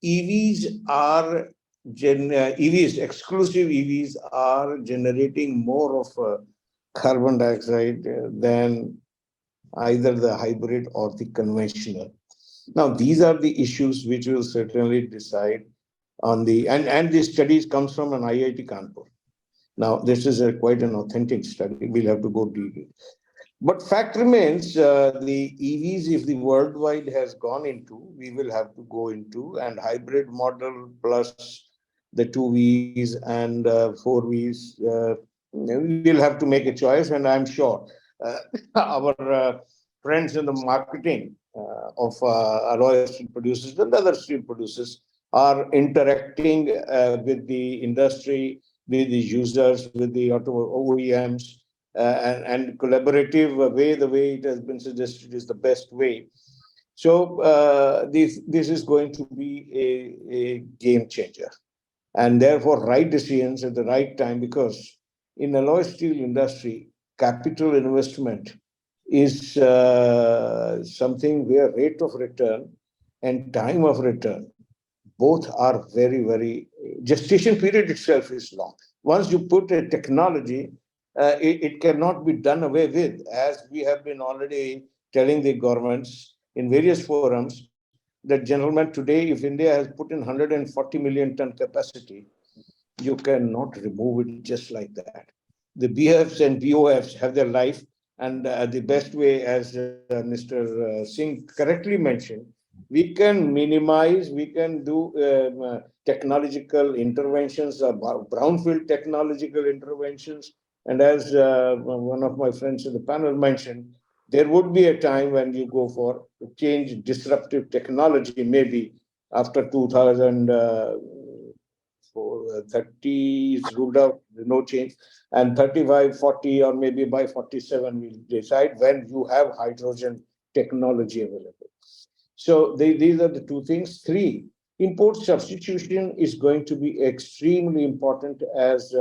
exclusive EVs are generating more of carbon dioxide than either the hybrid or the conventional. Now, these are the issues which will certainly decide on the, and this studies comes from an IIT Kanpur. Now, this is quite an authentic study. We'll have to go deep. But fact remains, the EVs, if the worldwide has gone into, we will have to go into, and hybrid model plus the 2Vs and 4Vs, we'll have to make a choice. And I'm sure our friends in the marketing of alloy steel producers and other steel producers are interacting with the industry, with the users, with the auto OEMs, and collaborative way, the way it has been suggested is the best way. So this is going to be a game changer, and therefore right decisions at the right time, because in alloy steel industry, capital investment is something where rate of return and time of return both are very, very, gestation period itself is long. Once you put a technology, it cannot be done away with, as we have been already telling the governments in various forums that, gentlemen, today if India has put in 140 million ton capacity, you cannot remove it just like that. The BFs and BOFs have their life, and the best way, as Mr. Singh correctly mentioned, we can minimize, we can do technological interventions, brownfield technological interventions. And as one of my friends in the panel mentioned, there would be a time when you go for change disruptive technology, maybe after 2014 30 is ruled out, no change, and 35, 40, or maybe by 47 we'll decide when you have hydrogen technology available. So these are the two things. Three, import substitution is going to be extremely important, as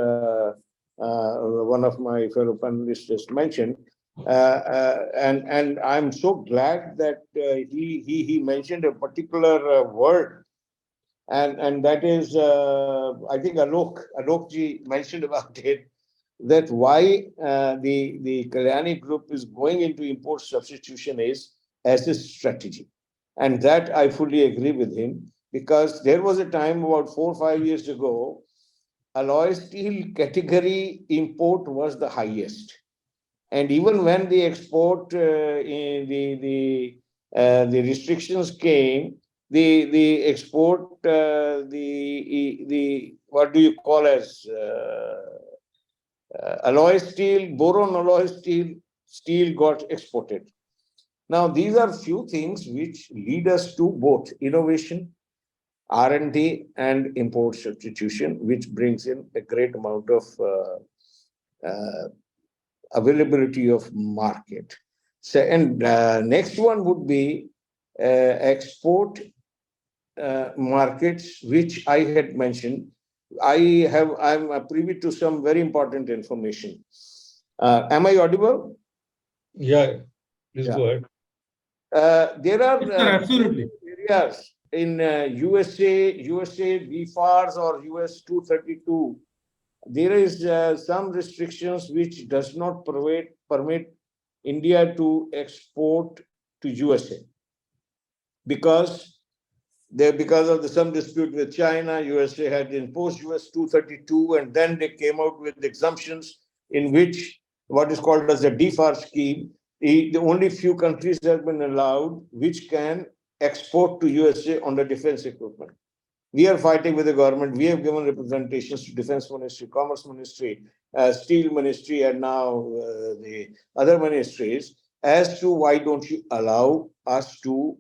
one of my fellow panelists just mentioned. And I'm so glad that he mentioned a particular word, and that is, I think Alokji mentioned about it, that why the Kalyani Group is going into import substitution is as a strategy. And that I fully agree with him, because there was a time about 4 or 5 years ago, alloy steel category import was the highest. And even when the export, the restrictions came, the export, the what do you call as alloy steel, boron alloy steel got exported. Now, these are few things which lead us to both innovation, R&D, and import substitution, which brings in a great amount of availability of market. So, and next one would be export markets, which I had mentioned. I'm privy to some very important information. Am I audible? Yeah, please go ahead. There are Yes, sir, absolutely. areas in USA VFARs or US 232. There is some restrictions which does not permit India to export to USA, because of some dispute with China. USA had imposed US 232, and then they came out with exemptions in which what is called as a DFAR scheme. The only few countries have been allowed which can export to USA on the defense equipment. We are fighting with the government. We have given representations to Defense Ministry, Commerce Ministry, Steel Ministry, and now the other ministries, as to why don't you allow us to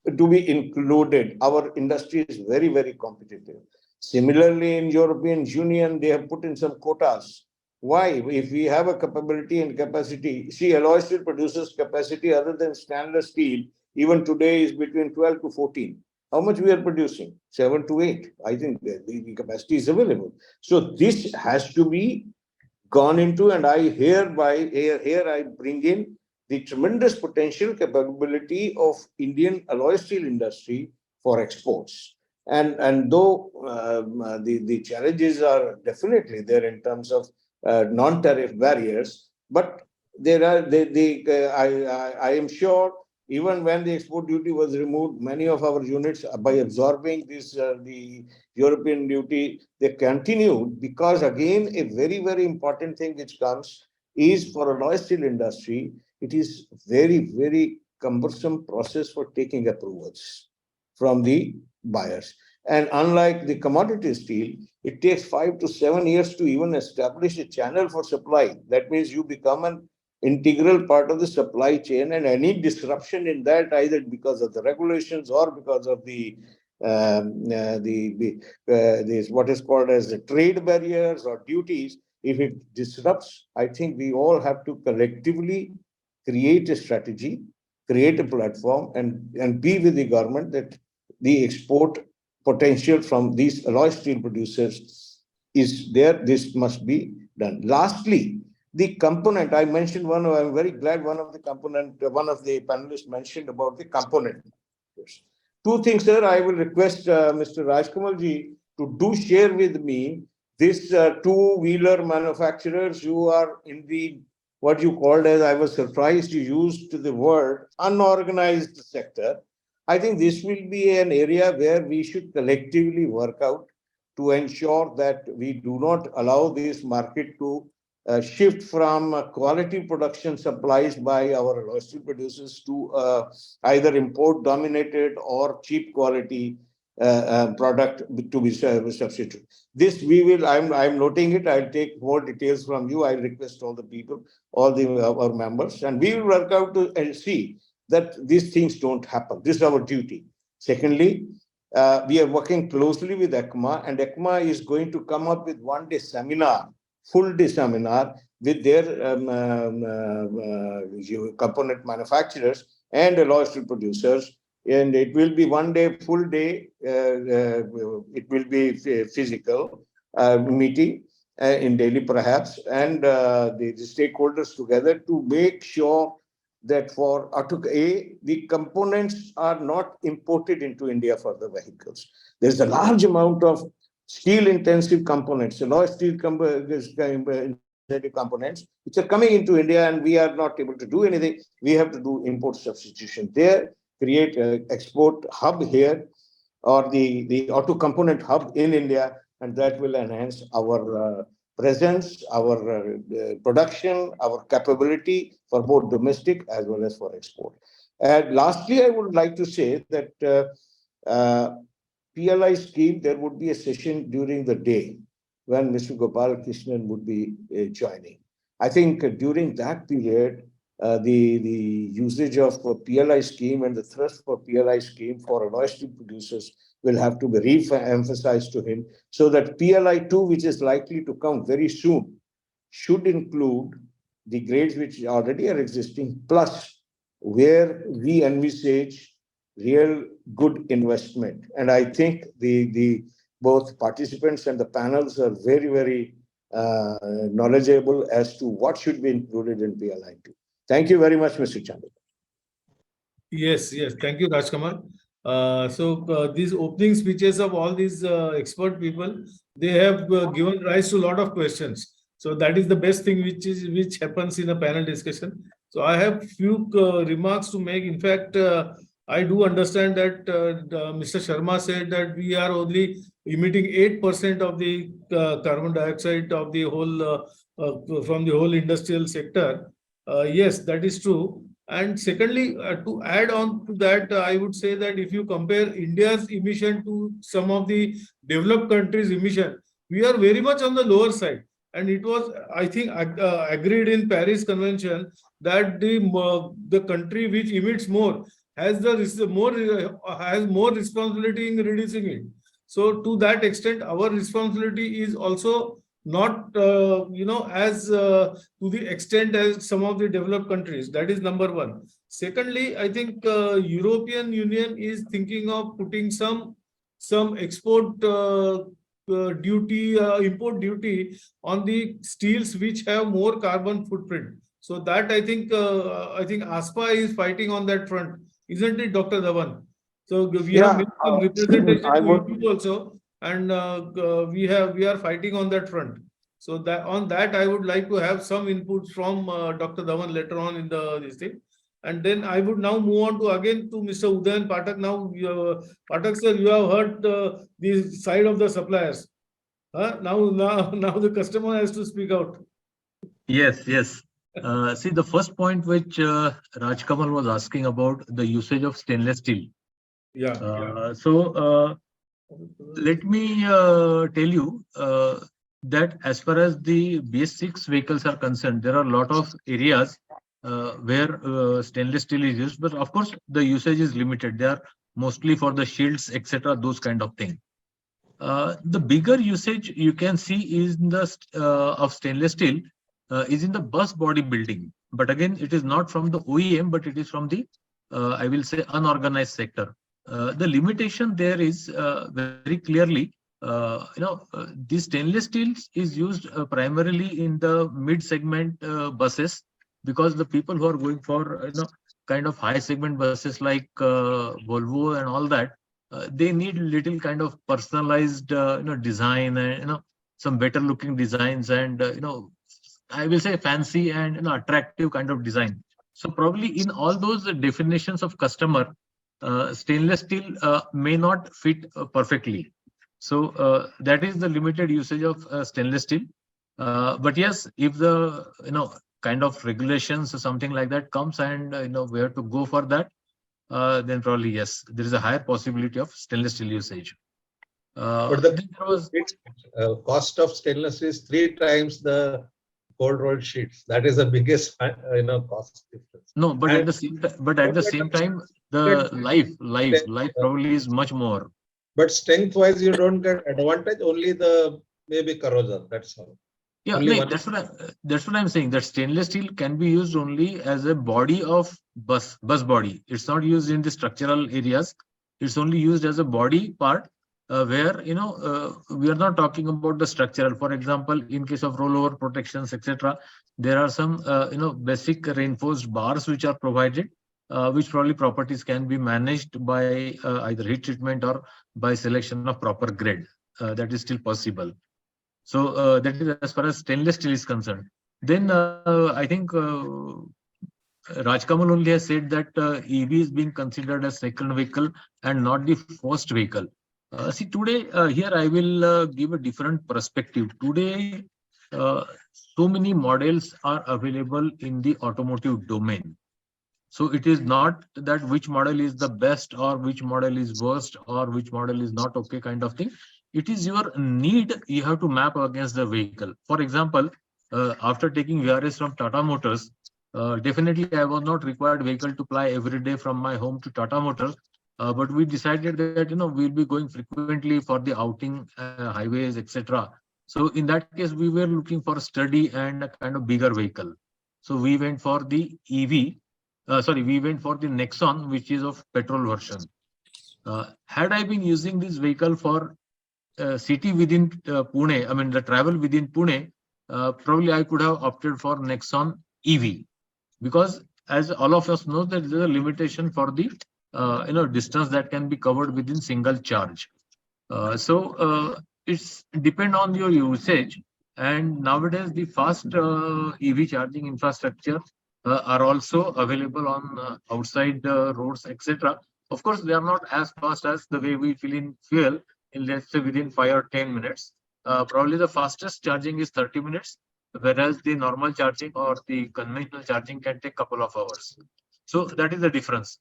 be included. Our industry is very, very competitive. Similarly, in European Union, they have put in some quotas. Why? If we have a capability and capacity, see, alloy steel produces capacity other than stainless steel, even today is between 12 to 14. How much we are producing? 7 to 8. I think the capacity is available. So this has to be gone into, and I here I bring in the tremendous potential capability of Indian alloy steel industry for exports. And though the challenges are definitely there in terms of non-tariff barriers, but there are I am sure even when the export duty was removed, many of our units, by absorbing this the European duty, they continued, because again a very, very important thing which comes is for alloy steel industry. It is very, very cumbersome process for taking approvals from the buyers. And unlike the commodity steel, it takes 5 to 7 years to even establish a channel for supply. That means you become an integral part of the supply chain, and any disruption in that, either because of the regulations or because of the what is called as the trade barriers or duties, if it disrupts, I think we all have to collectively create a strategy, create a platform, and be with the government that the export potential from these alloy steel producers is there. This must be done. Lastly, the component, I mentioned one, I'm very glad one of the panelists mentioned about the component. Two things, sir. I will request Mr. Rajkamalji to do share with me this two-wheeler manufacturers who are in the, what you called as, I was surprised you used the word, unorganized sector. I think this will be an area where we should collectively work out to ensure that we do not allow this market to shift from quality production supplies by our alloy steel producers to either import dominated or cheap quality product to be substituted. This we will, I'm noting it. I'll take more details from you. I request all the people, all our members, and we will work out to see that these things don't happen. This is our duty. Secondly, We are working closely with ECMA, and ECMA is going to come up with one-day seminar, full-day seminar with their component manufacturers and alloy steel producers. And it will be one day, full day. It will be physical meeting in Delhi, perhaps, and the stakeholders together to make sure that for the components are not imported into India for the vehicles. There's a large amount of steel-intensive components, alloy steel components, which are coming into India, and we are not able to do anything. We have to do import substitution there, create an export hub here, or the auto component hub in India, and that will enhance our presence, our production, our capability for both domestic as well as for export. And lastly, I would like to say that PLI scheme, there would be a session during the day when Mr. Gopal Krishnan would be joining. I think during that period, the usage of PLI scheme and the thrust for PLI scheme for alloy steel producers will have to be re-emphasized to him, so that PLI 2, which is likely to come very soon, should include the grades which already are existing, plus where we envisage real good investment. And I think the both participants and the panels are very, very knowledgeable as to what should be included in PLI 2. Thank you very much, Mr. Chandra. Yes, yes. Thank you, Rajkamal. These opening speeches of all these expert people, they have given rise to a lot of questions. So that is the best thing which happens in a panel discussion. So I have few remarks to make. In fact, I do understand that Mr. Sharma said that we are only emitting 8% of the carbon dioxide of the whole from the whole industrial sector. Yes, that is true. And secondly, to add on to that, I would say that if you compare India's emission to some of the developed countries' emission, we are very much on the lower side. And it was, I think, agreed in Paris Convention that the country which emits more has more responsibility in reducing it. So to that extent, our responsibility is also not as to the extent as some of the developed countries. That is number one. Secondly, I think European Union is thinking of putting some export duty, import duty on the steels which have more carbon footprint. So that I think ASPA is fighting on that front, isn't it, Dr. Dhawan? So we have made some representation to you also, and we are fighting on that front. So that on that I would like to have some inputs from Dr. Dhawan later on in this thing. And then I would now move on to again to Mr. Udayan Pathak. Now, Pathak sir, you have heard the side of the suppliers. Now the customer has to speak out. Yes, yes. See, the first point which Rajkamal was asking about, the usage of stainless steel. Yeah. Let me tell you that as far as the BS6 vehicles are concerned, there are a lot of areas where stainless steel is used, but of course the usage is limited. They are mostly for the shields, etc., those kind of thing. The bigger usage you can see is in the of stainless steel is in the bus body building. But again, it is not from the OEM, but it is from the I will say unorganized sector. The limitation there is very clearly, this stainless steel is used primarily in the mid-segment buses, because the people who are going for kind of high segment buses like Volvo and all that, they need little kind of personalized design and some better looking designs and I will say fancy and attractive kind of design. So probably in all those definitions of customer, stainless steel may not fit perfectly. So that is the limited usage of stainless steel. But yes, if the kind of regulations or something like that comes and we have to go for that, then probably yes, there is a higher possibility of stainless steel usage. But the cost of stainless steel is 3 times the cold rolled sheets. That is the biggest cost difference. No, but at the same time, the life probably is much more. But strength-wise, you don't get advantage. Only the maybe corrosion. That's all. Yeah, Only no, one. that's what I'm saying. That stainless steel can be used only as a body of bus body. It's not used in the structural areas. It's only used as a body part, where we are not talking about the structural. For example, in case of rollover protections, etc., there are some basic reinforced bars which are provided, which probably properties can be managed by either heat treatment or by selection of proper grade. That is still possible. So that is as far as stainless steel is concerned. Then I think Rajkamal only has said that EV is being considered as second vehicle and not the first vehicle. See, today here I will give a different perspective. Today, so many models are available in the automotive domain. So it is not that which model is the best or which model is worst or which model is not okay kind of thing. It is your need you have to map against the vehicle. For example, after taking VRS from Tata Motors, definitely I was not required vehicle to fly every day from my home to Tata Motors. But we decided that we'll be going frequently for the outing, highways, etc. So in that case, we were looking for a sturdy and a kind of bigger vehicle. So we went for the EV. We went for the Nexon, which is of petrol version. Had I been using this vehicle for city within Pune, I mean the travel within Pune, probably I could have opted for Nexon EV, because as all of us know that there is a limitation for the distance that can be covered within single charge. It's depend on your usage, and nowadays the fast EV charging infrastructure are also available on outside roads, etc. Of course, they are not as fast as the way we fill in fuel in, let's say, within 5 or 10 minutes. Probably the fastest charging is 30 minutes, whereas the normal charging or the conventional charging can take a couple of hours. So that is the difference.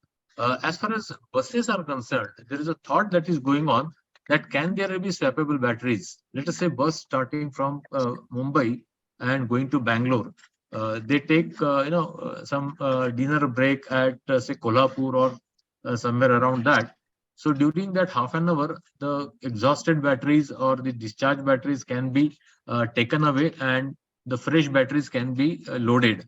As far as buses are concerned, there is a thought that is going on that can there be swappable batteries. Let us say bus starting from Mumbai and going to Bangalore. They take some dinner break at say Kolhapur or somewhere around that. So during that half an hour, the exhausted batteries or the discharge batteries can be taken away and the fresh batteries can be loaded.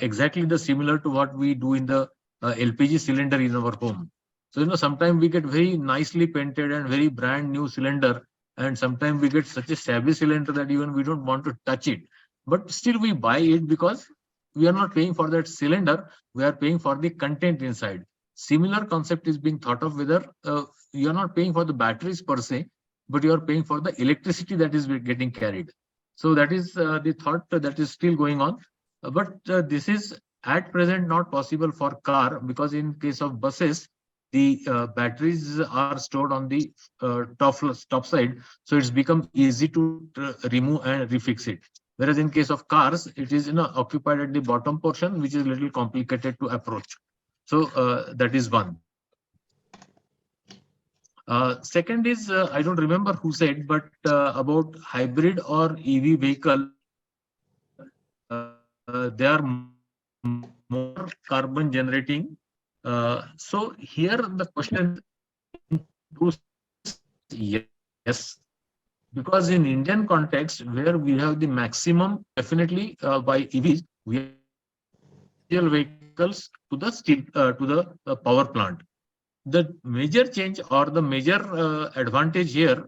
Exactly the similar to what we do in the LPG cylinder in our home. So, sometimes we get very nicely painted and very brand new cylinder, and sometimes we get such a shabby cylinder that even we don't want to touch it. But still we buy it because we are not paying for that cylinder, we are paying for the content inside. Similar concept is being thought of whether you are not paying for the batteries per se, but you are paying for the electricity that is getting carried. So that is the thought that is still going on. But this is at present not possible for car, because in case of buses, the batteries are stored on the top side, so it's become easy to remove and refix it. Whereas in case of cars, it is occupied at the bottom portion, which is a little complicated to approach. So that is one. Second is, I don't remember who said, but about hybrid or EV vehicle, they are more carbon generating. So here the question is yes, because in Indian context where we have the maximum, definitely by EVs, we have vehicles to the steel to the power plant. The major change or the major advantage here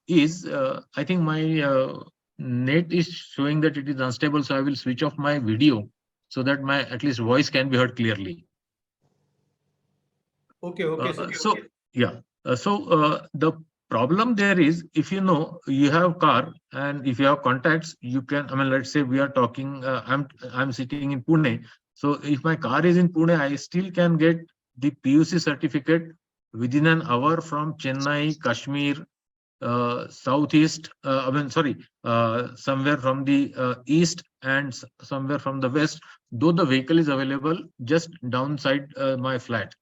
is, I think my net is showing that it is unstable, so I will switch off my video so that my at least voice can be heard clearly. Okay. The problem there is, if you have car and if you have contacts, you can, let's say we are talking, I'm sitting in Pune. So if my car is in Pune, I still can get the PUC certificate within an hour from Chennai, Kashmir, southeast, somewhere from the east and somewhere from the west, though the vehicle is available just downside my flat.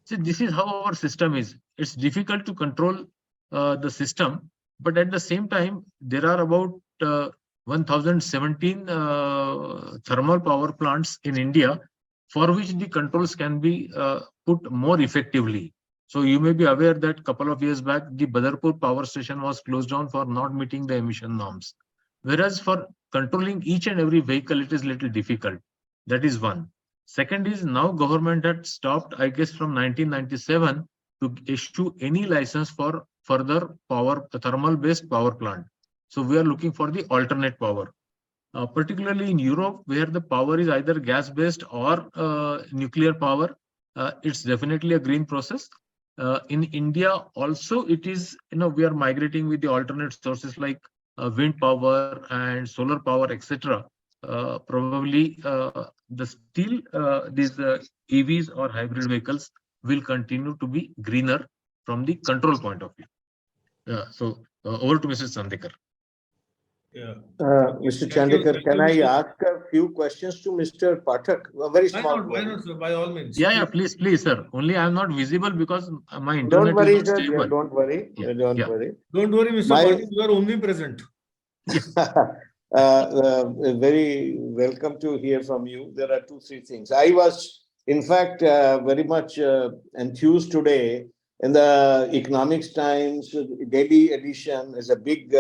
See, this is how our system is. It's difficult to control the system, but at the same time, there are about 1017 thermal power plants in India, for which the controls can be put more effectively. So you may be aware that couple of years back, the Badarpur power station was closed down for not meeting the emission norms. Whereas for controlling each and every vehicle, it is little difficult. That is one. Second is now government had stopped, I guess, from 1997 to issue any license for further power, thermal-based power plant. So we are looking for the alternate power. Particularly in Europe, where the power is either gas-based or nuclear power, it's definitely a green process. In India, also, it is, we are migrating with the alternate sources like wind power and solar power, etc. Probably the still these EVs or hybrid vehicles will continue to be greener from the control point of view. So over to Mr. Sandekar. Yeah. Mr. Thank you, Chandekar, can I Mr. ask a few questions to Mr. Pathak? A very Why small not? Why query. not, sir? By all means. Yeah, please, sir. Only I am not visible because my Don't internet worry, is not sir. stable. Don't worry. Yeah, Don't yeah. worry. Don't worry, Mr. My- Pathak, you are omnipresent. Very welcome to hear from you. There are 2-3 things. I was, in fact, very much enthused today in the Economics Times daily edition. Is a big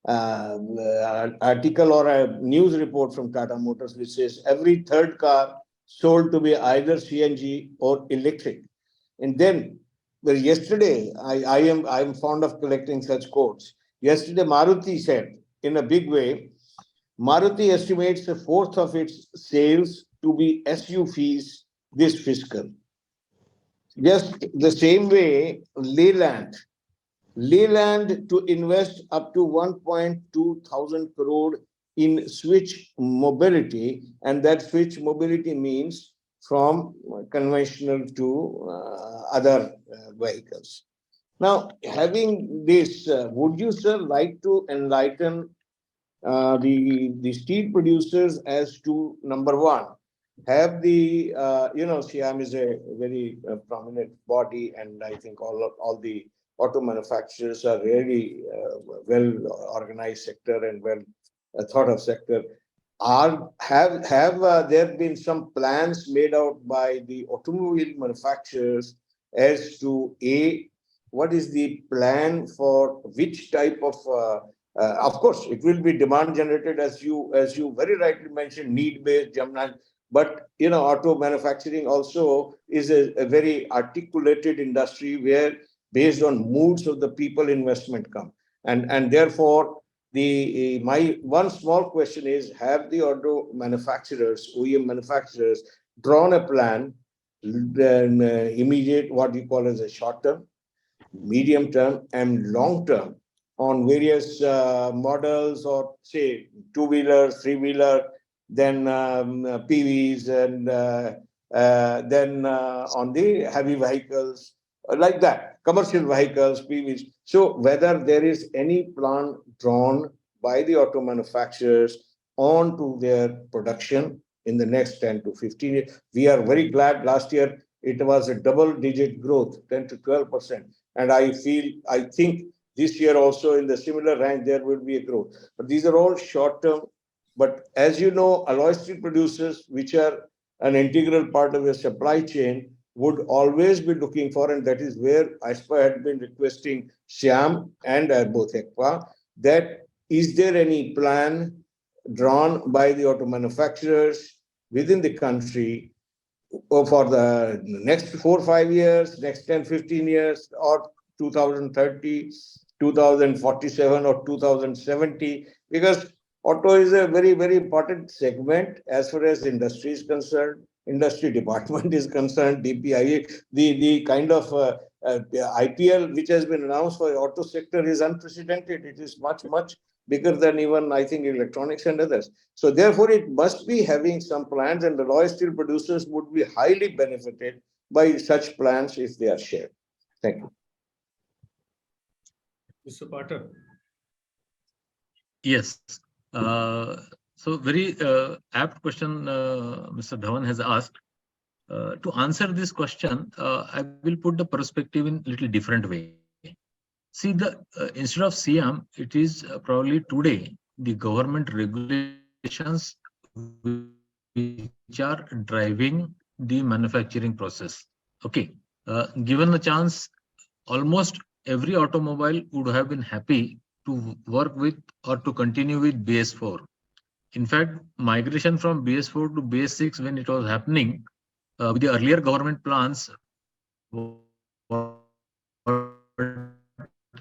article or a news report from Tata Motors, which says every third car sold to be either CNG or electric. And then, well, yesterday, I am fond of collecting such quotes. Yesterday, Maruti said, in a big way, Maruti estimates a fourth of its sales to be SUVs this fiscal. Just the same way, Leyland to invest up to 1.2 thousand crore in switch mobility, and that switch mobility means from conventional to other vehicles. Now, having this, would you, sir, like to enlighten the steel producers as to, number one, have the Siam is a very prominent body, and I think all the auto manufacturers are really well organized sector and well thought of sector. Have there been some plans made out by the automobile manufacturers as to what is the plan for which type of course, it will be demand generated, as you very rightly mentioned, need based, Jamna. But auto manufacturing also is a very articulated industry where, based on moods of the people, investment come, and therefore my one small question is: have the auto manufacturers, OEM manufacturers, drawn a plan, then immediate, what you call as a short term, medium term, and long term, on various models, or say two-wheeler, three-wheeler, then PVs, and then on the heavy vehicles, like that, commercial vehicles, PVs. So whether there is any plan drawn by the auto manufacturers onto their production in the next 10 to 15 years. We are very glad last year it was a double-digit growth, 10 to 12%. And I think this year also in the similar range, there will be a growth. But these are all short-term. But as you know, alloy steel producers, which are an integral part of your supply chain, would always be looking for, and that is where ISPA had been requesting Siam and both ECPA, that is there any plan drawn by the auto manufacturers within the country for the next 4 or 5 years, next 10, 15 years, or 2030, 2047, or 2070, because auto is a very, very important segment as far as industry is concerned, industry department is concerned, DPI, the kind of IPL which has been announced for the auto sector is unprecedented. It is much, much bigger than even, I think, electronics and others. So therefore, it must be having some plans, and the alloy steel producers would be highly benefited by such plans if they are shared. Thank you. Mr. Pathak. Yes. So very apt question Mr. Dhawan has asked. To answer this question, I will put the perspective in a little different way. See, instead of Siam, it is probably today the government regulations which are driving the manufacturing process. Okay. Given the chance, almost every automobile would have been happy to work with or to continue with BS4. In fact, migration from BS4 to BS6, when it was happening, with the earlier government plans,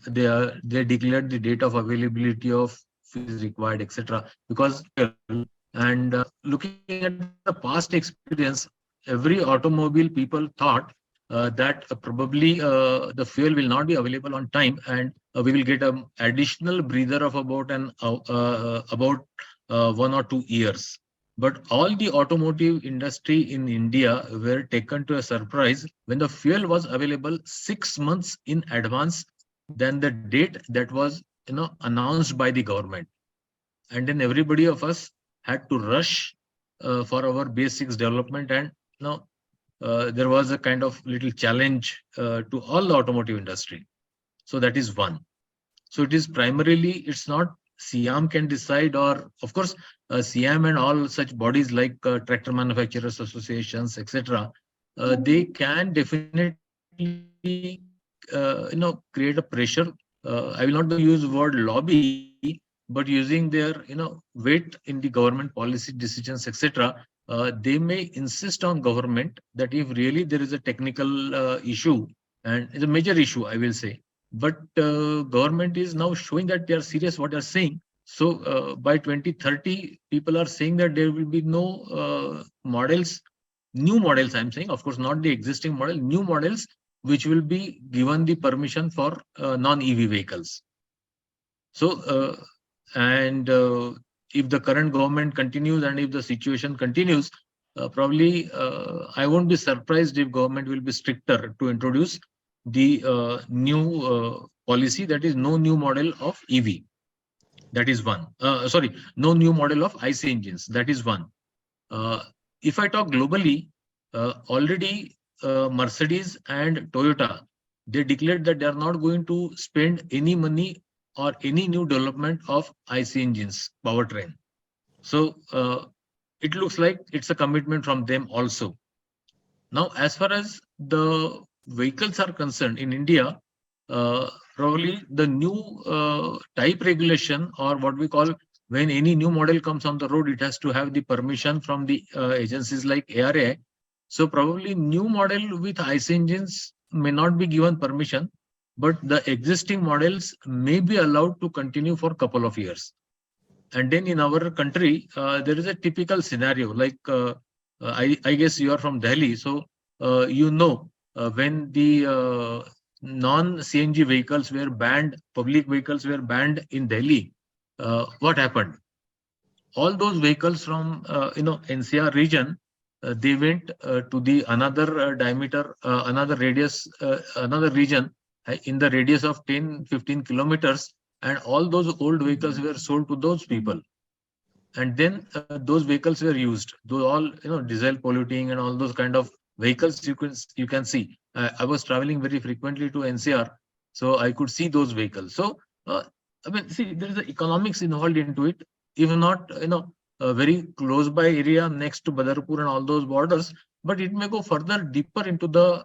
they declared the date of availability of fees required, etc. Because and looking at the past experience, every automobile people thought that probably the fuel will not be available on time, and we will get an additional breather of about 1 or 2 years. But all the automotive industry in India were taken to a surprise when the fuel was available 6 months in advance than the date that was announced by the government. And then everybody of us had to rush for our basics development, and there was a kind of little challenge to all the automotive industry. So that is one. So it is primarily, it's not SIAM can decide, or of course SIAM and all such bodies like tractor manufacturers associations, etc. They can definitely create a pressure. I will not use word lobby, but using their weight in the government policy decisions, etc. They may insist on government that if really there is a technical issue, and it's a major issue, I will say, but government is now showing that they are serious what they are saying. So by 2030, people are saying that there will be no models, new models, I'm saying, of course, not the existing model, new models, which will be given the permission for non-EV vehicles. So, and if the current government continues and if the situation continues, probably I won't be surprised if government will be stricter to introduce the new policy, that is no new model of EV. That is one. Sorry, no new model of IC engines. That is one. If I talk globally, already Mercedes and Toyota, they declared that they are not going to spend any money or any new development of IC engines, powertrain. So it looks like it's a commitment from them also. Now, as far as the vehicles are concerned in India, probably the new type regulation, or what we call, when any new model comes on the road, it has to have the permission from the agencies like ARA. So probably new model with IC engines may not be given permission, but the existing models may be allowed to continue for a couple of years. And then in our country, there is a typical scenario, like I guess you are from Delhi, so when the non-CNG vehicles were banned, public vehicles were banned in Delhi, what happened? All those vehicles from NCR region, they went to the another diameter, another radius, another region in the radius of 10-15 kilometers, and all those old vehicles were sold to those people. And then those vehicles were used. Those all diesel polluting and all those kind of vehicles you can see. I was traveling very frequently to NCR, so I could see those vehicles. So I mean, see, there is the economics involved into it. Even not a very close by area next to Badarpur and all those borders, but it may go further deeper into the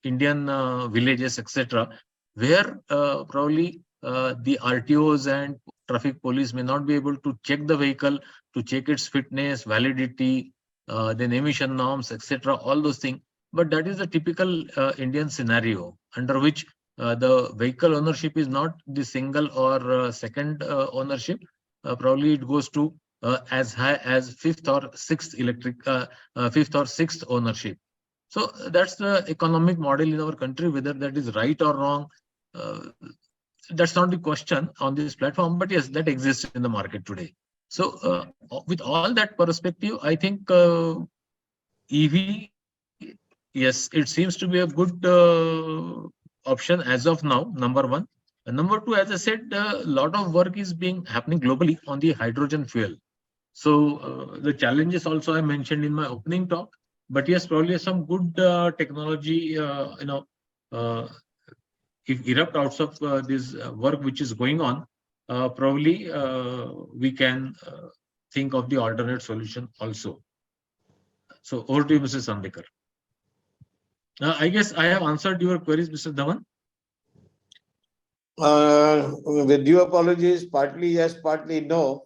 Indian villages, etc., where probably the RTOs and traffic police may not be able to check the vehicle, to check its fitness, validity, then emission norms, etc., all those things. But that is a typical Indian scenario under which the vehicle ownership is not the single or second ownership. Probably it goes to as high as fifth or sixth ownership. So that's the economic model in our country. Whether that is right or wrong, that's not the question on this platform. But yes, that exists in the market today. So with all that perspective, I think EV, yes, it seems to be a good option as of now, number one. And number two, as I said, a lot of work is happening globally on the hydrogen fuel. So the challenges also I mentioned in my opening talk. But yes, probably some good technology, if erupt out of this work which is going on, probably we can think of the alternate solution also. So over to you, Mrs. Sandekar. I guess I have answered your queries, Mr. Dhawan. With due apologies, partly yes, partly no,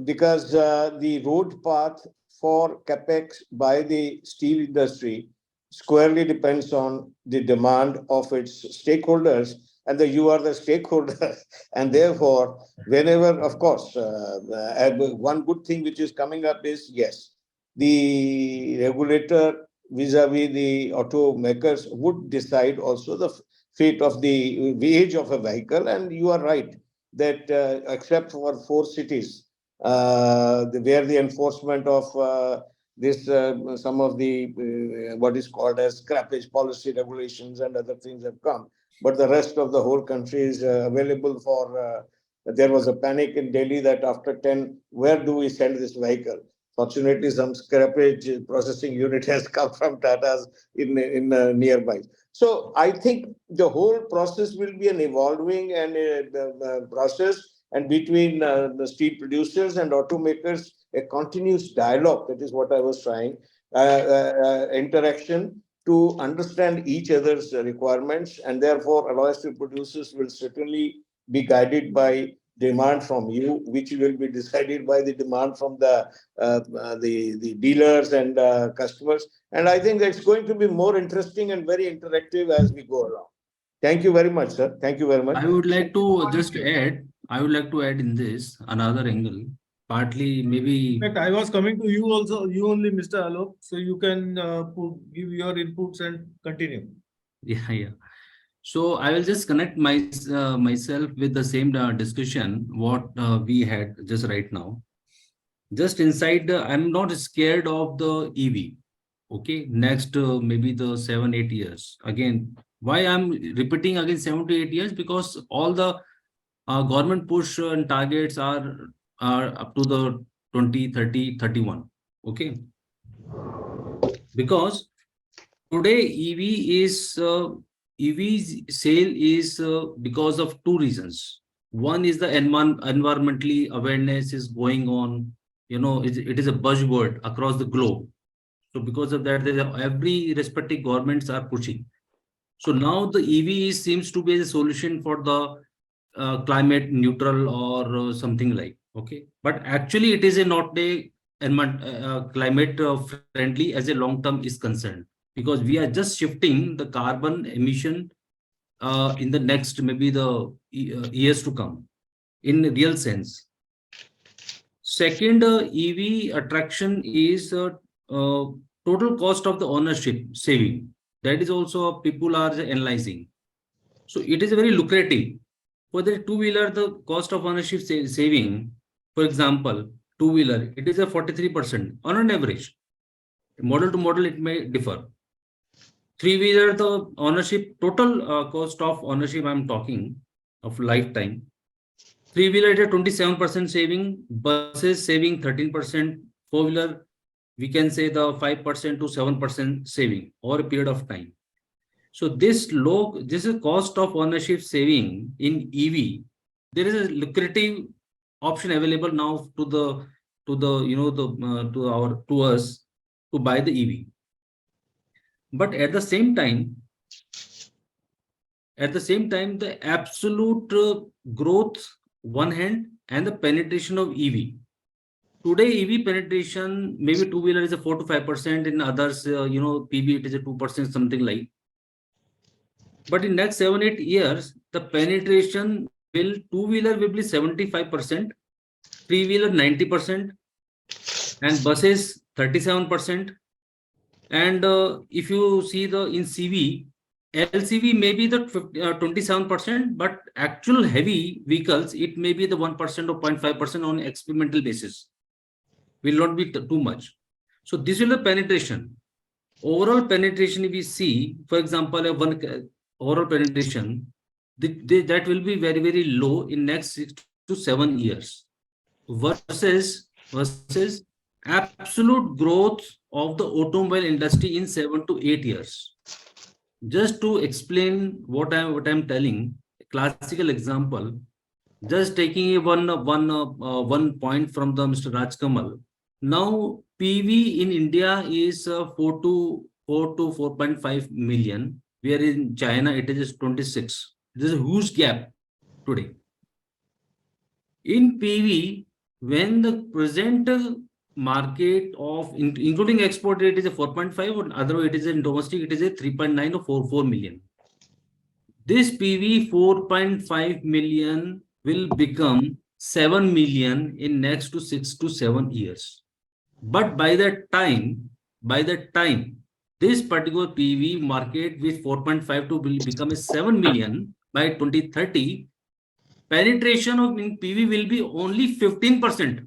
because the road path for capex by the steel industry squarely depends on the demand of its stakeholders, and you are the stakeholder, and therefore, whenever, of course, one good thing which is coming up is yes, the regulator vis-a-vis the automakers would decide also the fate of the age of a vehicle, and you are right that except for 4 cities where the enforcement of this some of the what is called as scrappage policy regulations and other things have come, but the rest of the whole country is available for there was a panic in Delhi that after 10 where do we send this vehicle. Fortunately, some scrappage processing unit has come from Tata's in nearby. So I think the whole process will be an evolving and process, and between the steel producers and automakers, a continuous dialogue. That is what I was trying, interaction to understand each other's requirements, and therefore alloy steel producers will certainly be guided by demand from you, which will be decided by the demand from the dealers and customers. And I think that's going to be more interesting and very interactive as we go along. Thank you very much, sir. Thank you very much. I would like to just add, I would like to add in this another angle, partly maybe. In fact, I was coming to you also, you only, Mr. Alok, so you can give your inputs and continue. Yeah, yeah. So I will just connect myself with the same discussion what we had just right now. Just inside, I'm not scared of the EV. Okay, next maybe the 7-8 years. Again, why I'm repeating again 7 to 8 years? Because all the government push and targets are up to the 2030, 31. Okay, because today EV sale is because of two reasons. One is the environmentally awareness is going on. You know, it is a buzzword across the globe. So because of that, every respective governments are pushing. So now the EV seems to be a solution for the climate neutral or something like. Okay, but actually it is not a climate friendly as a long term is concerned, because we are just shifting the carbon emission in the next maybe the years to come in real sense. Second, EV attraction is total cost of the ownership saving. That is also people are analyzing. So it is very lucrative. For the two-wheeler, the cost of ownership saving, for example, two-wheeler, it is a 43% on an average. Model to model, it may differ. Three-wheeler, the ownership, total cost of ownership I'm talking of lifetime. Three-wheeler, it is 27% saving, buses saving 13%, four-wheeler, we can say the 5% to 7% saving over a period of time. So this is cost of ownership saving in EV. There is a lucrative option available now to us to buy the EV. But at the same time, the absolute growth one hand and the penetration of EV. Today, EV penetration, maybe two-wheeler is a 4 to 5%, in others, PB, it is a 2%, something like. But in next 7-8 years, the penetration will, two-wheeler will be 75%, three-wheeler 90%, and buses 37%. And if you see in CV, LCV may be the 27%, but actual heavy vehicles, it may be the 1% or 0.5% on experimental basis. Will not be too much. So this will be penetration. Overall penetration, if we see, for example, overall penetration, that will be very, very low in next 6 to 7 years versus absolute growth of the automobile industry in 7 to 8 years. Just to explain what I'm telling, a classical example, just taking one point from the Mr. Rajkamal. Now PV in India is 4 4 to 4.5 million, where in China it is 26. There is a huge gap today. In PV, when the present market of including export rate is a 4.5, or otherwise it is in domestic, it is a 3.9 or 44 million. This PV 4.5 million will become 7 million in next to 6 to 7 years. But by that time, this particular PV market with 4.5 to will become a 7 million by 2030, penetration of in PV will be only 15%.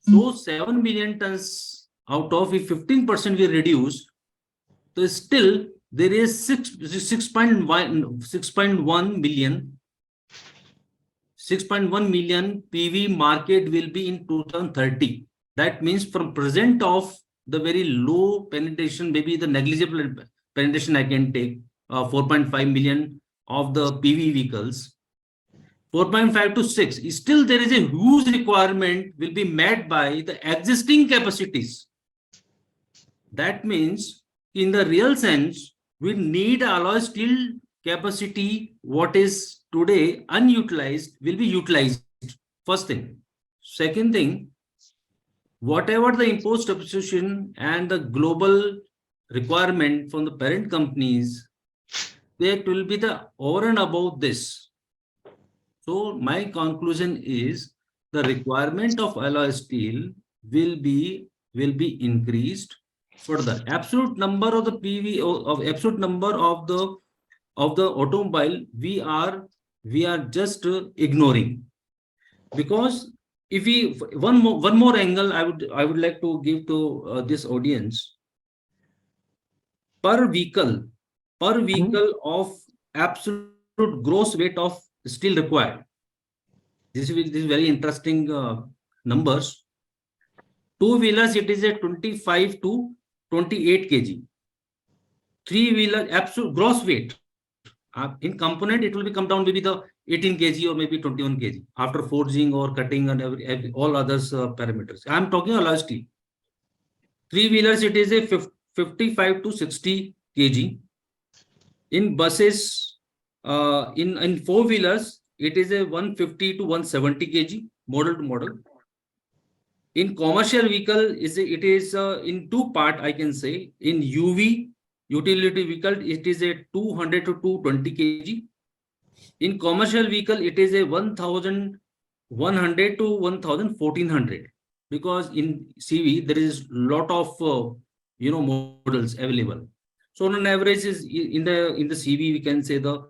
So 7 million tons out of if 15% we reduce, so still there is 6.1 million. 6.1 million PV market will be in 2030. That means from present of the very low penetration, maybe the negligible penetration I can take 4.5 million of the PV vehicles. 4.5 to 6, still there is a huge requirement will be met by the existing capacities. That means in the real sense, we need alloy steel capacity, what is today unutilized will be utilized. First thing. Second thing, whatever the import substitution and the global requirement from the parent companies, that will be the over and above this. So my conclusion is the requirement of alloy steel will be increased further. Absolute number of the PV of absolute number of the automobile we are just ignoring, because if we one more angle I would like to give to this audience. Per vehicle of absolute gross weight of steel required. This is very interesting numbers. Two-wheelers, it is a 25 to 28 kg. Three-wheeler absolute gross weight. In component, it will be come down maybe the 18 kg or maybe 21 kg after forging or cutting and all others parameters. I am talking alloy steel. Three-wheelers, it is a 55 to 60 kg. In buses, in four-wheelers, it is a 150 to 170 kg model to model. In commercial vehicle, it is in two part, I can say. In UV, utility vehicle, it is a 200 to 220 kg. In commercial vehicle, it is a 1,100 to 1,1400, because in CV there is lot of models available. So on an average is in the CV we can say the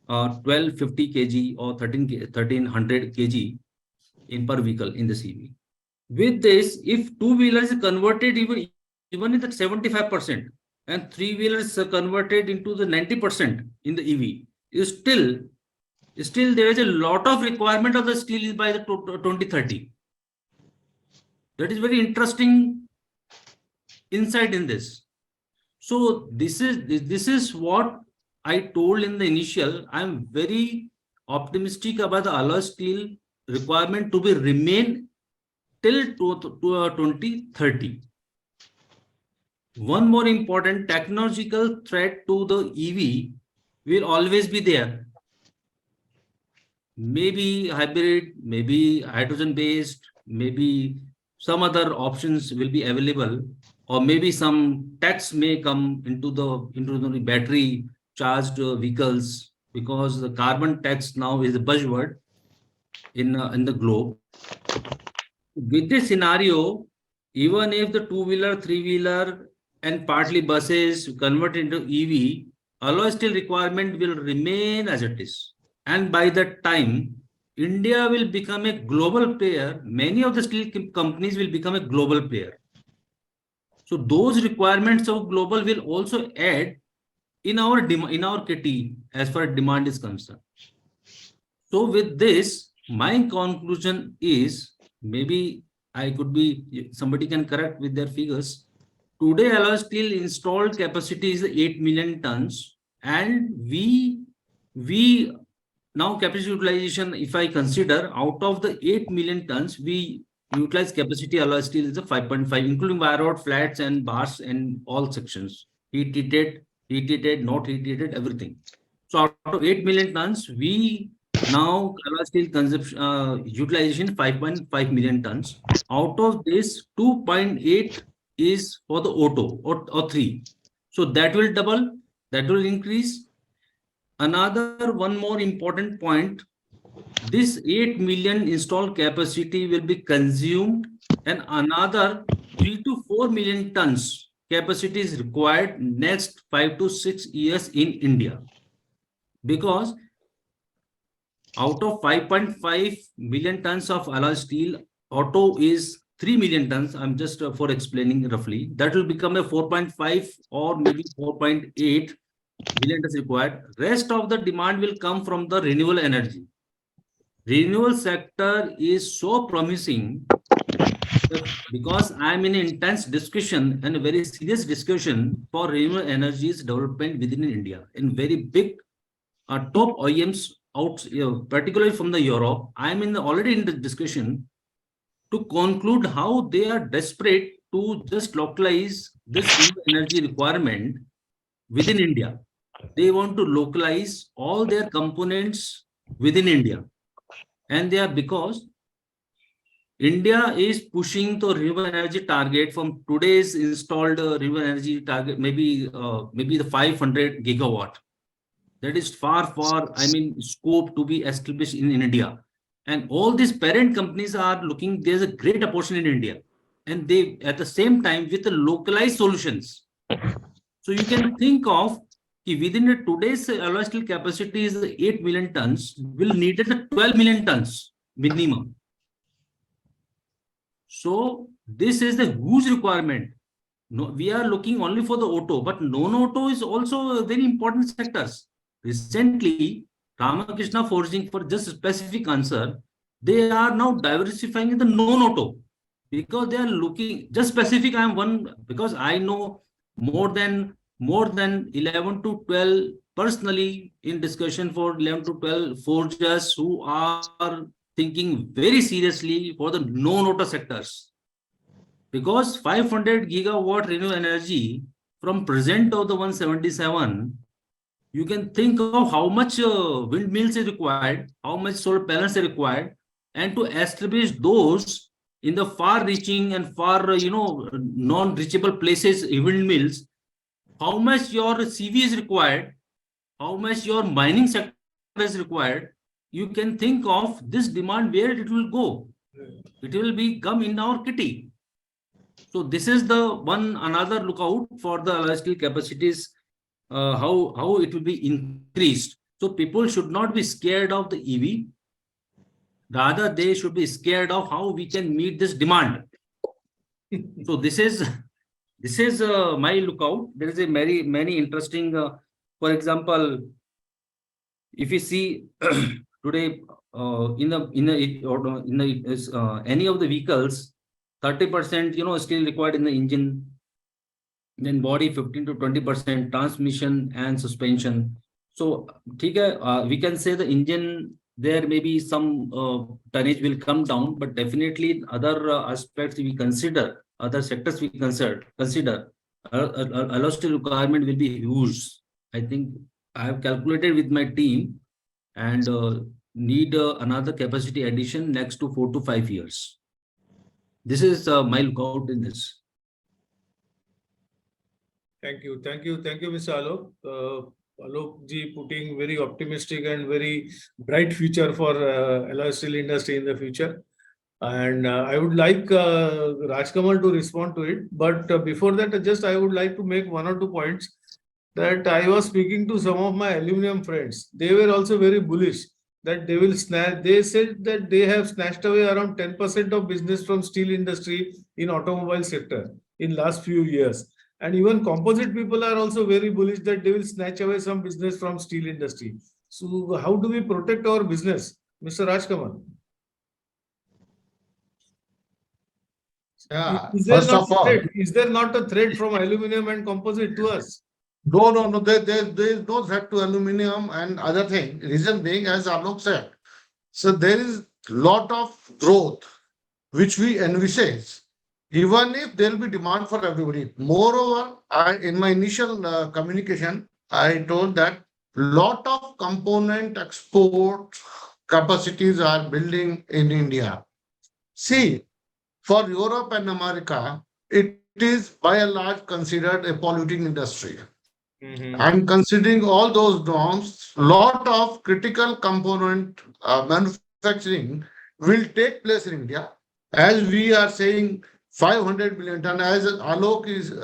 1250 kg or 1300 kg in per vehicle in the CV. With this, if two-wheelers is converted even in the 75%, and three-wheelers are converted into the 90% in the EV, is still there is a lot of requirement of the steel by the 2030. That is very interesting insight in this. So this is what I told in the initial. I am very optimistic about the alloy steel requirement to be remain till 2030. One more important technological threat to the EV will always be there. Maybe hybrid, maybe hydrogen based, maybe some other options will be available, or maybe some tax may come into the battery charged vehicles, because the carbon tax now is a buzzword in the globe. With this scenario, even if the two-wheeler, three-wheeler and partly buses convert into EV, alloy steel requirement will remain as it is. And by that time, India will become a global player. Many of the steel companies will become a global player. So those requirements of global will also add in our kitty as far as demand is concerned. So with this, my conclusion is, maybe somebody can correct with their figures. Today, alloy steel installed capacity is 8 million tons, and we now capacity utilization, if I consider out of the 8 million tons, we utilized capacity alloy steel is a 5.5, including wire rod, flats and bars and all sections. Heat treated, not heat treated, everything. So out of 8 million tons, we now alloy steel consumption utilization 5.5 million tons. Out of this, 2.8 is for the auto or 3. So that will double, that will increase. Another one more important point, this 8 million installed capacity will be consumed and another 3 to 4 million tons capacity is required next 5 to 6 years in India. Because out of 5.5 million tons of alloy steel, auto is 3 million tons. I'm just for explaining roughly. That will become a 4.5 or maybe 4.8 million tons required. Rest of the demand will come from the renewable energy. Renewable sector is so promising because I'm in intense discussion and a very serious discussion for renewable energies development within India in very big top OEMs out, particularly from the Europe. I'm already in the discussion to conclude how they are desperate to just localize this renewable energy requirement within India. They want to localize all their components within India. And they are because India is pushing the renewable energy target from today's installed renewable energy target, maybe the 500 gigawatt. That is far, scope to be established in India. And all these parent companies are looking, there's a great opportunity in India. And they, at the same time, with the localized solutions. So you can think of within today's alloy steel capacity is 8 million tons, will need 12 million tons minimum. So this is the huge requirement. No, we are looking only for the auto, but non-auto is also a very important sectors. Recently, Ramakrishna Forging, for just a specific answer, they are now diversifying in the non-auto because they are looking just specific. I am one because I know more than 11 to 12 personally in discussion for 11 to 12 forgers who are thinking very seriously for the non-auto sectors. Because 500 gigawatt renewable energy from present of the 177, you can think of how much windmills is required, how much solar panels are required, and to establish those in the far-reaching and far, non-reachable places, windmills, how much your CV is required, how much your mining sector is required. You can think of this demand where it will go. It will be come in our kitty. So this is the one another lookout for the alloy steel capacities, how it will be increased. So people should not be scared of the EV. Rather, they should be scared of how we can meet this demand. So this is my lookout. There is a many interesting. For example, if you see today any of the vehicles, 30% still required in the engine, then body 15 to 20%, transmission and suspension. So we can say the engine there may be some tonnage will come down, but definitely other aspects we consider, other sectors we consider alloy steel requirement will be huge. I think I have calculated with my team and need another capacity addition next to 4 to 5 years. This is my lookout in this. Thank you, Mr. Alok. Alok ji putting very optimistic and very bright future for alloy steel industry in the future. And I would like Rajkamal to respond to it. But before that, I would like to make one or two points that I was speaking to some of my aluminum friends. They were also very bullish that they will snatch. They said that they have snatched away around 10% of business from steel industry in automobile sector in last few years. And even composite people are also very bullish that they will snatch away some business from steel industry. So how do we protect our business, Mr. Rajkamal? Yeah, Is first of all, there not a threat from aluminum and composite to us? no. There is no threat to aluminum and other thing. Reason being, as Alok said, so there is lot of growth which we envisage, even if there will be demand for everybody. Moreover, in my initial communication, I told that lot of component export capacities are building in India. See, for Europe and America, it is by and large considered a polluting industry. And considering all those norms, lot of critical component manufacturing will take place in India. As we are saying, 500 million ton, as Alok is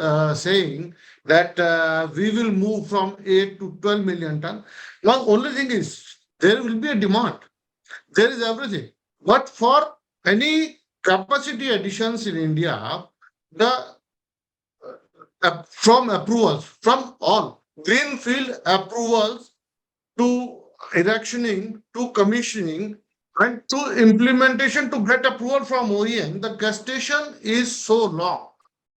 saying that we will move from 8 to 12 million ton. Now, only thing is there will be a demand. There is everything. But for any capacity additions in India, the from approvals, from all greenfield approvals to erectioning to commissioning and to implementation to get approval from OEM, the gestation is so long,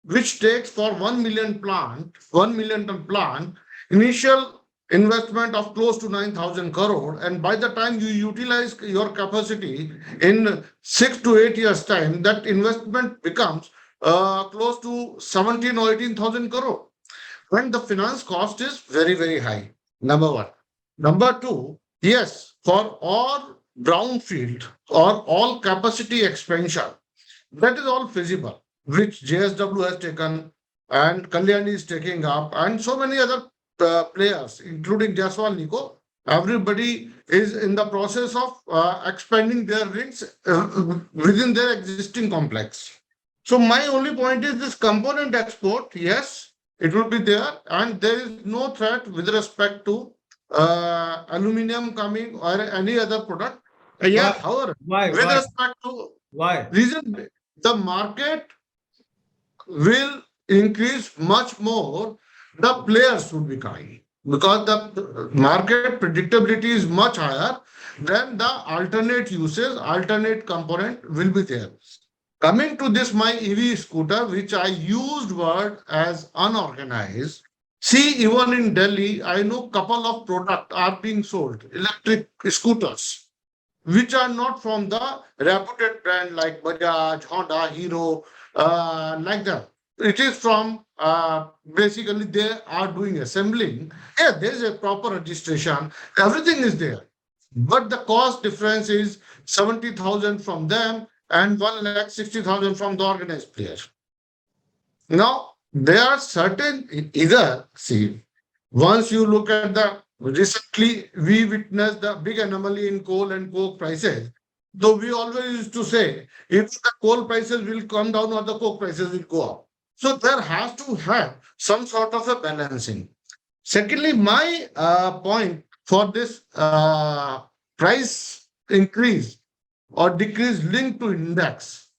which takes for 1 million plant, 1 million ton plant, initial investment of close to 9,000 crore. And by the time you utilize your capacity in 6 to 8 years time, that investment becomes close to 17 or 18,000 crore. When the finance cost is very, very high. Number one. Number two, yes, for all brownfield or all capacity expansion, that is all feasible, which JSW has taken and Kalyani is taking up, and so many other players, including Jaswal Nico. Everybody is in the process of expanding their rings within their existing complex. So my only point is this component export, yes, it will be there, and there is no threat with respect to aluminum coming or any other product. Yeah, however, Why? with Why? respect to Why? reason, the market will increase much more, the players would be coming because the market predictability is much higher, then the alternate uses, alternate component will be there. Coming to this, my EV scooter, which I used word as unorganized. See, even in Delhi, I know couple of products are being sold, electric scooters, which are not from the reputed brand like Bajaj, Honda, Hero, like that. It is from basically they are doing assembling. Yeah, there is a proper registration. Everything is there. But the cost difference is 70,000 from them and 1,60,000 from the organized player. Now, there are certain, either, see, once you look at the, recently we witnessed the big anomaly in coal and coke prices. Though we always used to say, if the coal prices will come down or the coke prices will go up. So there has to have some sort of a balancing. Secondly, my point for this price increase or decrease linked to index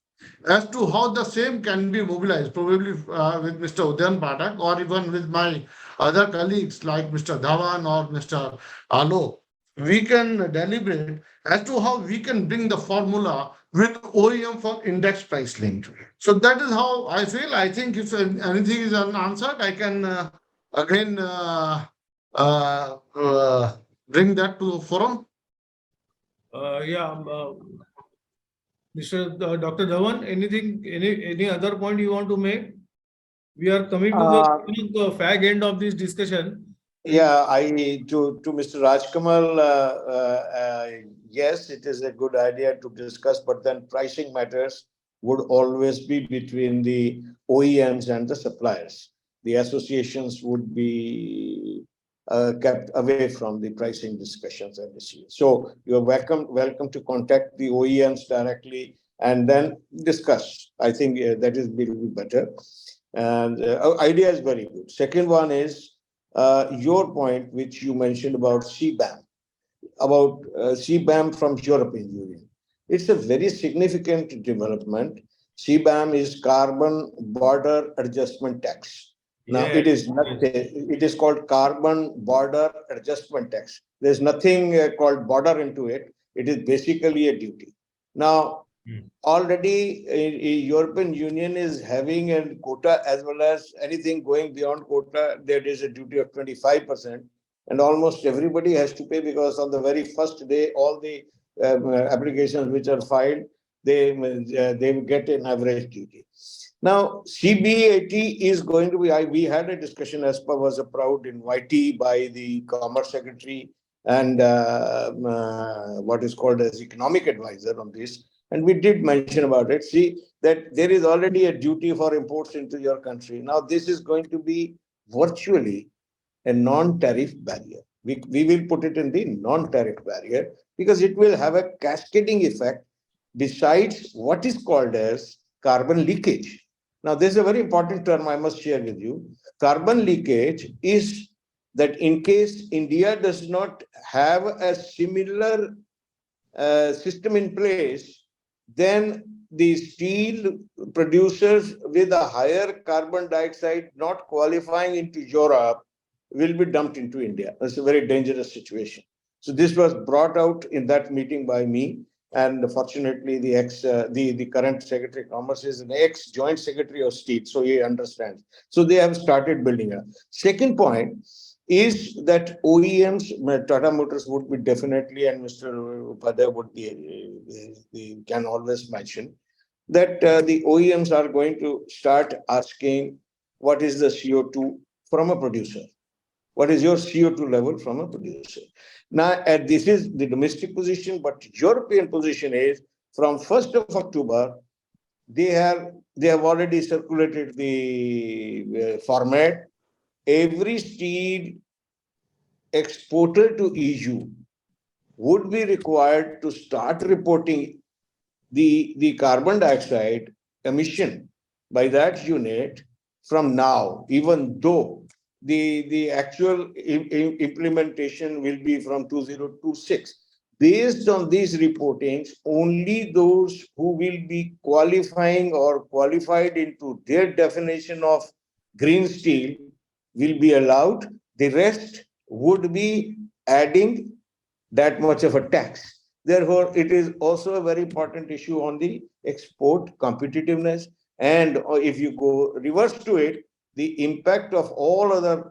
as to how the same can be mobilized, probably with Mr. Udayan Pathak or even with my other colleagues like Mr. Dhawan or Mr. Alok, we can deliberate as to how we can bring the formula with OEM for index price linked. So that is how I feel. I think if anything is unanswered, I can again bring that to forum. Yeah, Mr. Dr. Dhawan, anything, any other point you want to make? We are coming to the fag end of this discussion. Yeah, to Mr. Rajkamal, yes, it is a good idea to discuss, but then pricing matters would always be between the OEMs and the suppliers. The associations would be kept away from the pricing discussions and issues. So you're welcome to contact the OEMs directly and then discuss. I think that is will be better. And idea is very good. Second one is your point, which you mentioned about CBAM from European Union. It's a very significant development. CBAM is Carbon Border Adjustment Tax. Now, Yes, it is not. It is called Carbon Border Adjustment Tax. There's nothing called border into it. It is basically a duty. Now, already European Union is having a quota as well as anything going beyond quota. There is a duty of 25%, and almost everybody has to pay because on the very first day, all the applications which are filed, they will get an average duty. Now, CBAT is going to be, we had a discussion as per was a proud invitee by the Commerce Secretary and what is called as economic advisor on this. And we did mention about it. See that there is already a duty for imports into your country. Now, this is going to be virtually a non-tariff barrier. We will put it in the non-tariff barrier because it will have a cascading effect besides what is called as carbon leakage. Now, this is a very important term I must share with you. Carbon leakage is that in case India does not have a similar system in place, then the steel producers with a higher carbon dioxide not qualifying into Europe will be dumped into India. It's a very dangerous situation. So this was brought out in that meeting by me. And fortunately, the current Secretary of Commerce is an ex-Joint Secretary of State, so he understands. So they have started building up. Second point is that OEMs, Tata Motors would be definitely, and Mr. Upadhyay would be, can always mention, that the OEMs are going to start asking what is the CO2 from a producer. What is your CO2 level from a producer? Now, this is the domestic position, but European position is from 1st of October, they have already circulated the format. Every steel exporter to EU would be required to start reporting the carbon dioxide emission by that unit from now, even though the actual implementation will be from 2026. Based on these reportings, only those who will be qualifying or qualified into their definition of green steel will be allowed. The rest would be adding that much of a tax. Therefore, it is also a very important issue on the export competitiveness. And if you go reverse to it, the impact of all other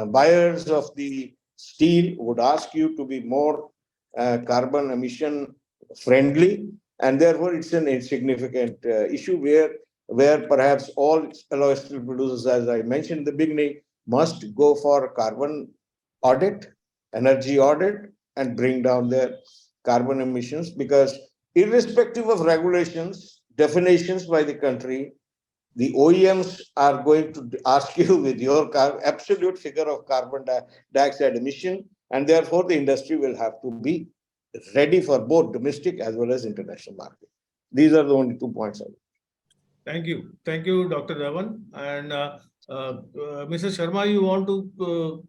buyers of the steel would ask you to be more carbon emission friendly. And therefore, it's an insignificant issue where perhaps all alloy steel producers, as I mentioned in the beginning, must go for carbon audit, energy audit, and bring down their carbon emissions, because irrespective of regulations, definitions by the country, the OEMs are going to ask you with your absolute figure of carbon dioxide emission, and therefore the industry will have to be ready for both domestic as well as international market. These are the only 2 points. Thank you, Dr. Dhawan. And Mr. Sharma, you want to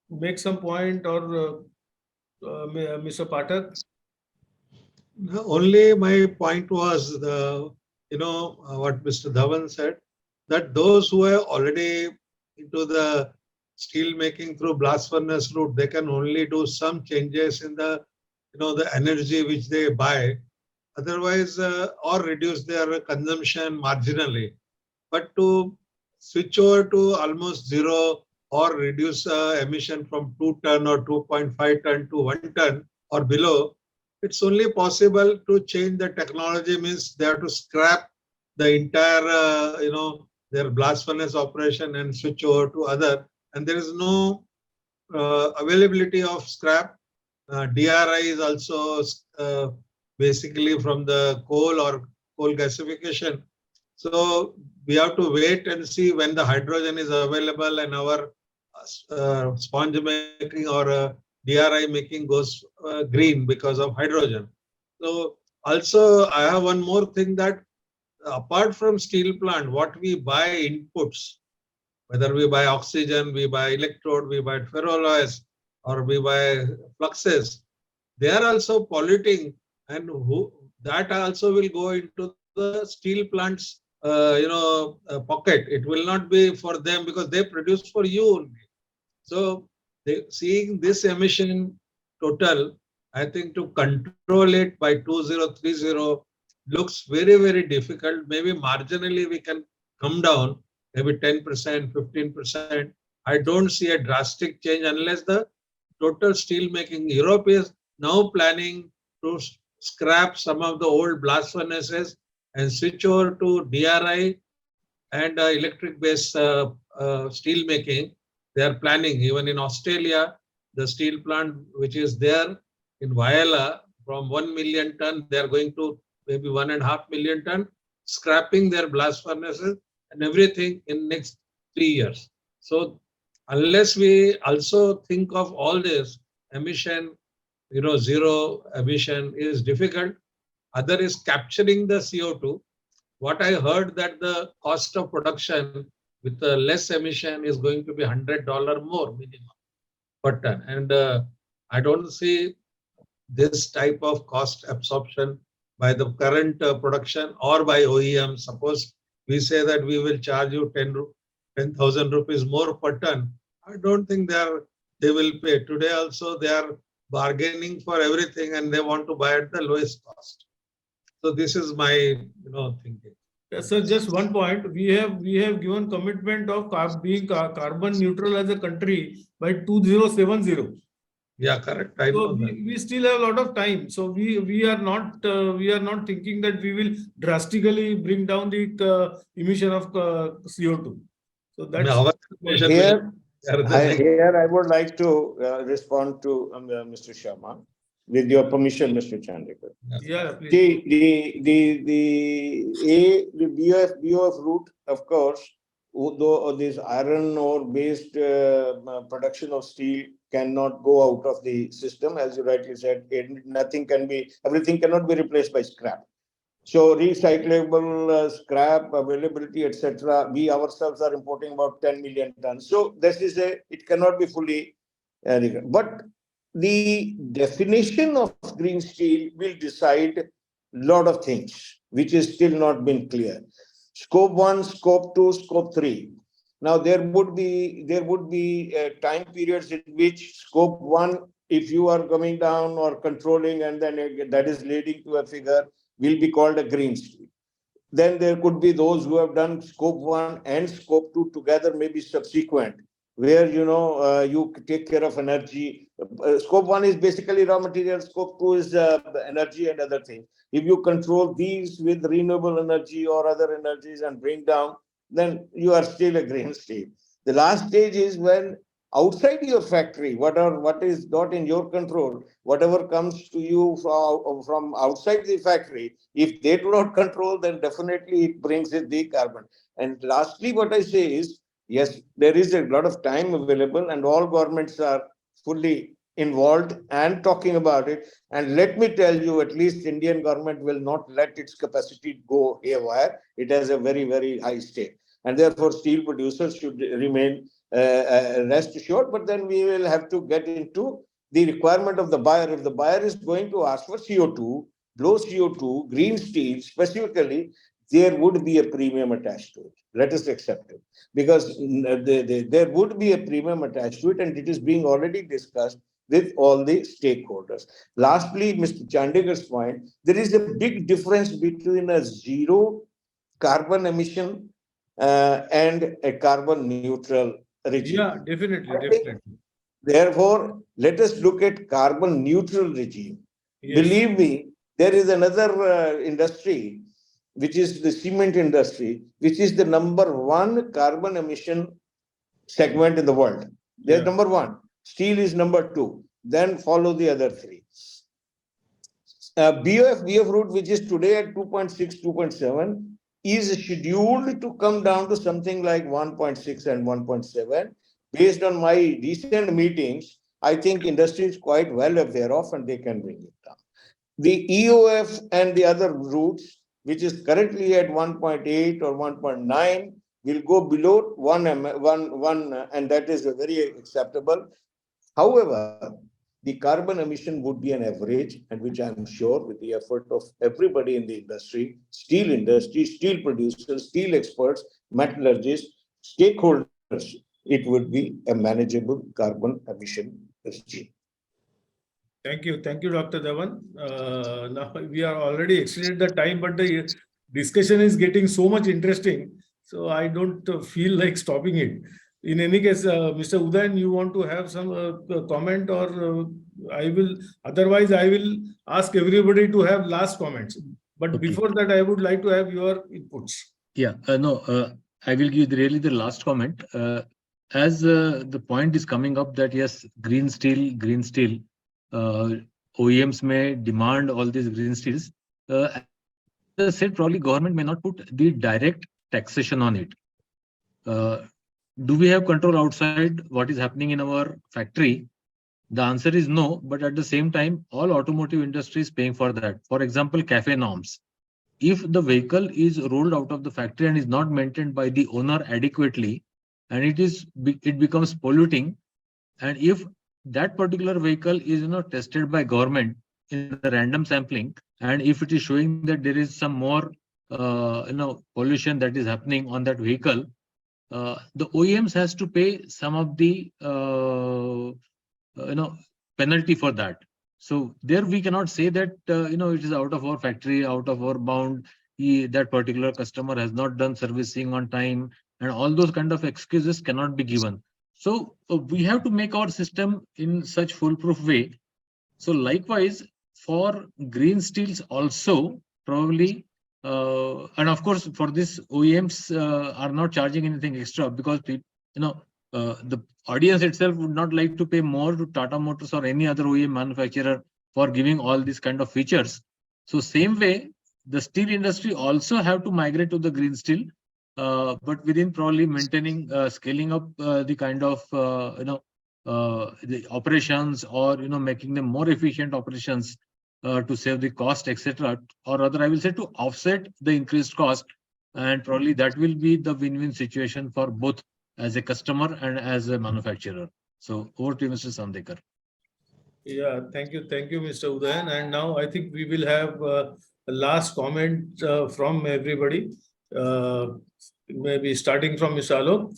make some point, or Mr. Pathak? Only my point was what Mr. Dhawan said, that those who are already into the steel making through blast furnace route, they can only do some changes in the the energy which they buy, otherwise or reduce their consumption marginally. But to switch over to almost zero or reduce emission from 2 ton or 2.5 ton to 1 ton or below, it's only possible to change the technology. Means they have to scrap the entire their blast furnace operation and switch over to other, and there is no availability of scrap. DRI is also basically from the coal or coal gasification. So we have to wait and see when the hydrogen is available and our sponge making or DRI making goes green because of hydrogen. So also I have one more thing, that apart from steel plant, what we buy inputs, whether we buy oxygen, we buy electrode, we buy ferroalloys, or we buy fluxes, they are also polluting, and that also will go into the steel plants pocket. It will not be for them because they produce for you only. So seeing this emission total, I think to control it by 2030 looks very, very difficult. Maybe marginally we can come down, maybe 10%, 15%. I don't see a drastic change unless the total steel making. Europe is now planning to scrap some of the old blast furnaces and switch over to DRI and electric-based steel making. They are planning even in Australia, the steel plant which is there in Whyalla from 1 million ton, they are going to maybe 1.5 million ton, scrapping their blast furnaces and everything in next 3 years. So unless we also think of all this emission, zero emission is difficult. Other is capturing the CO2. What I heard that the cost of production with the less emission is going to be $100 more minimum per ton. And I don't see this type of cost absorption by the current production or by OEM. Suppose we say that we will charge you 10,000 rupees more per ton. I don't think they will pay. Today also they are bargaining for everything and they want to buy at the lowest cost. So this is my thinking. Yes, sir, just one point. We have given commitment of being carbon neutral as a country by 2070. Yeah, correct. I So know that. we still have a lot of time. So we are not thinking that we will drastically bring down the emission of CO2. So that's Our situation Here, will- here I would like to respond to Mr. Sharma. With your permission, Mr. Chandikar. yeah, please. The BOF route, of course, though this iron ore based production of steel cannot go out of the system, as you rightly said, everything cannot be replaced by scrap. So recyclable scrap availability, etc. We ourselves are importing about 10 million tons. So it cannot be fully, but the definition of green steel will decide a lot of things, which is still not been clear. Scope 1, Scope 2, Scope 3. Now there would be time periods in which Scope 1, if you are coming down or controlling, and then that is leading to a figure, will be called a green steel. Then there could be those who have done Scope 1 and Scope 2 together, maybe subsequent, where you take care of energy. Scope 1 is basically raw material, Scope 2 is energy and other things. If you control these with renewable energy or other energies and bring down, then you are still a green steel. The last stage is when outside your factory, what is not in your control, whatever comes to you from outside the factory, if they do not control, then definitely it brings in the carbon. And lastly, what I say is, yes, there is a lot of time available and all governments are fully involved and talking about it. And let me tell you, at least Indian government will not let its capacity go haywire. It has a very, very high stake. And therefore, steel producers should remain rest assured. But then we will have to get into the requirement of the buyer. If the buyer is going to ask for CO2, low CO2, green steel specifically, there would be a premium attached to it. Let us accept it. Because there would be a premium attached to it, and it is being already discussed with all the stakeholders. Lastly, Mr. Chandigar's point, there is a big difference between a zero carbon emission and a carbon neutral regime. Yeah, definitely. Therefore, let us look at carbon neutral regime. Yes. Believe me, there is another industry, which is the cement industry, which is the #1 carbon emission segment in the world. There's #1. Steel is #2. Then follow the other three. BOF route, which is today at 2.6, 2.7, is scheduled to come down to something like 1.6 and 1.7. Based on my recent meetings, I think industry is quite well aware of and they can bring it down. The EOF and the other routes, which is currently at 1.8 or 1.9, will go below 1, and that is very acceptable. However, the carbon emission would be an average, and which I'm sure with the effort of everybody in the industry, steel producers, steel experts, metallurgists, stakeholders, it would be a manageable carbon emission regime. Thank you, Dr. Dhawan. Now we are already exceeded the time, but the discussion is getting so much interesting, so I don't feel like stopping it. in any case, Mr. Udayan, you want to have some comment, or I will, otherwise I will ask everybody to have last comments. But Okay. before that, I would like to have your inputs. Yeah, no, I will give really the last comment. As the point is coming up that yes, green steel, OEMs may demand all these green steels. As I said, probably government may not put the direct taxation on it. Do we have control outside what is happening in our factory? The answer is no, but at the same time, all automotive industry is paying for that. For example, CAFE norms. If the vehicle is rolled out of the factory and is not maintained by the owner adequately, and it becomes polluting, and if that particular vehicle is tested by government in the random sampling, and if it is showing that there is some more pollution that is happening on that vehicle, the OEMs has to pay some of the penalty for that. So there we cannot say that it is out of our factory, out of our bound. That particular customer has not done servicing on time, and all those kind of excuses cannot be given. So we have to make our system in such foolproof way. So likewise for green steels also probably, and of course for this OEMs are not charging anything extra, because the audience itself would not like to pay more to Tata Motors or any other OEM manufacturer for giving all these kind of features. So same way, the steel industry also have to migrate to the green steel, but within probably maintaining, scaling up the kind of the operations, or making them more efficient operations to save the cost, etc. Or rather, I will say to offset the increased cost, and probably that will be the win-win situation for both as a customer and as a manufacturer. So over to you, Mr. Sandekar. Yeah, thank you, Mr. Udayan. And now I think we will have a last comment from everybody. Maybe starting from Mr. Alok.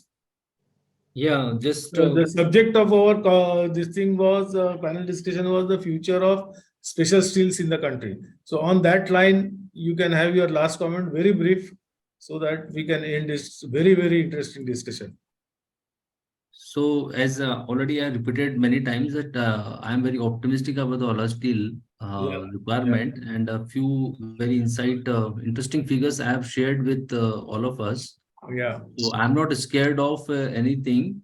Yeah, just The subject of our this thing was panel discussion was the future of special steels in the country. So on that line, you can have your last comment, very brief, so that we can end this very, very interesting discussion. so as already I repeated many times that I am very optimistic about the alloy steel requirement, and a few very interesting figures I have shared with all of us. Yeah. So I'm not scared of anything.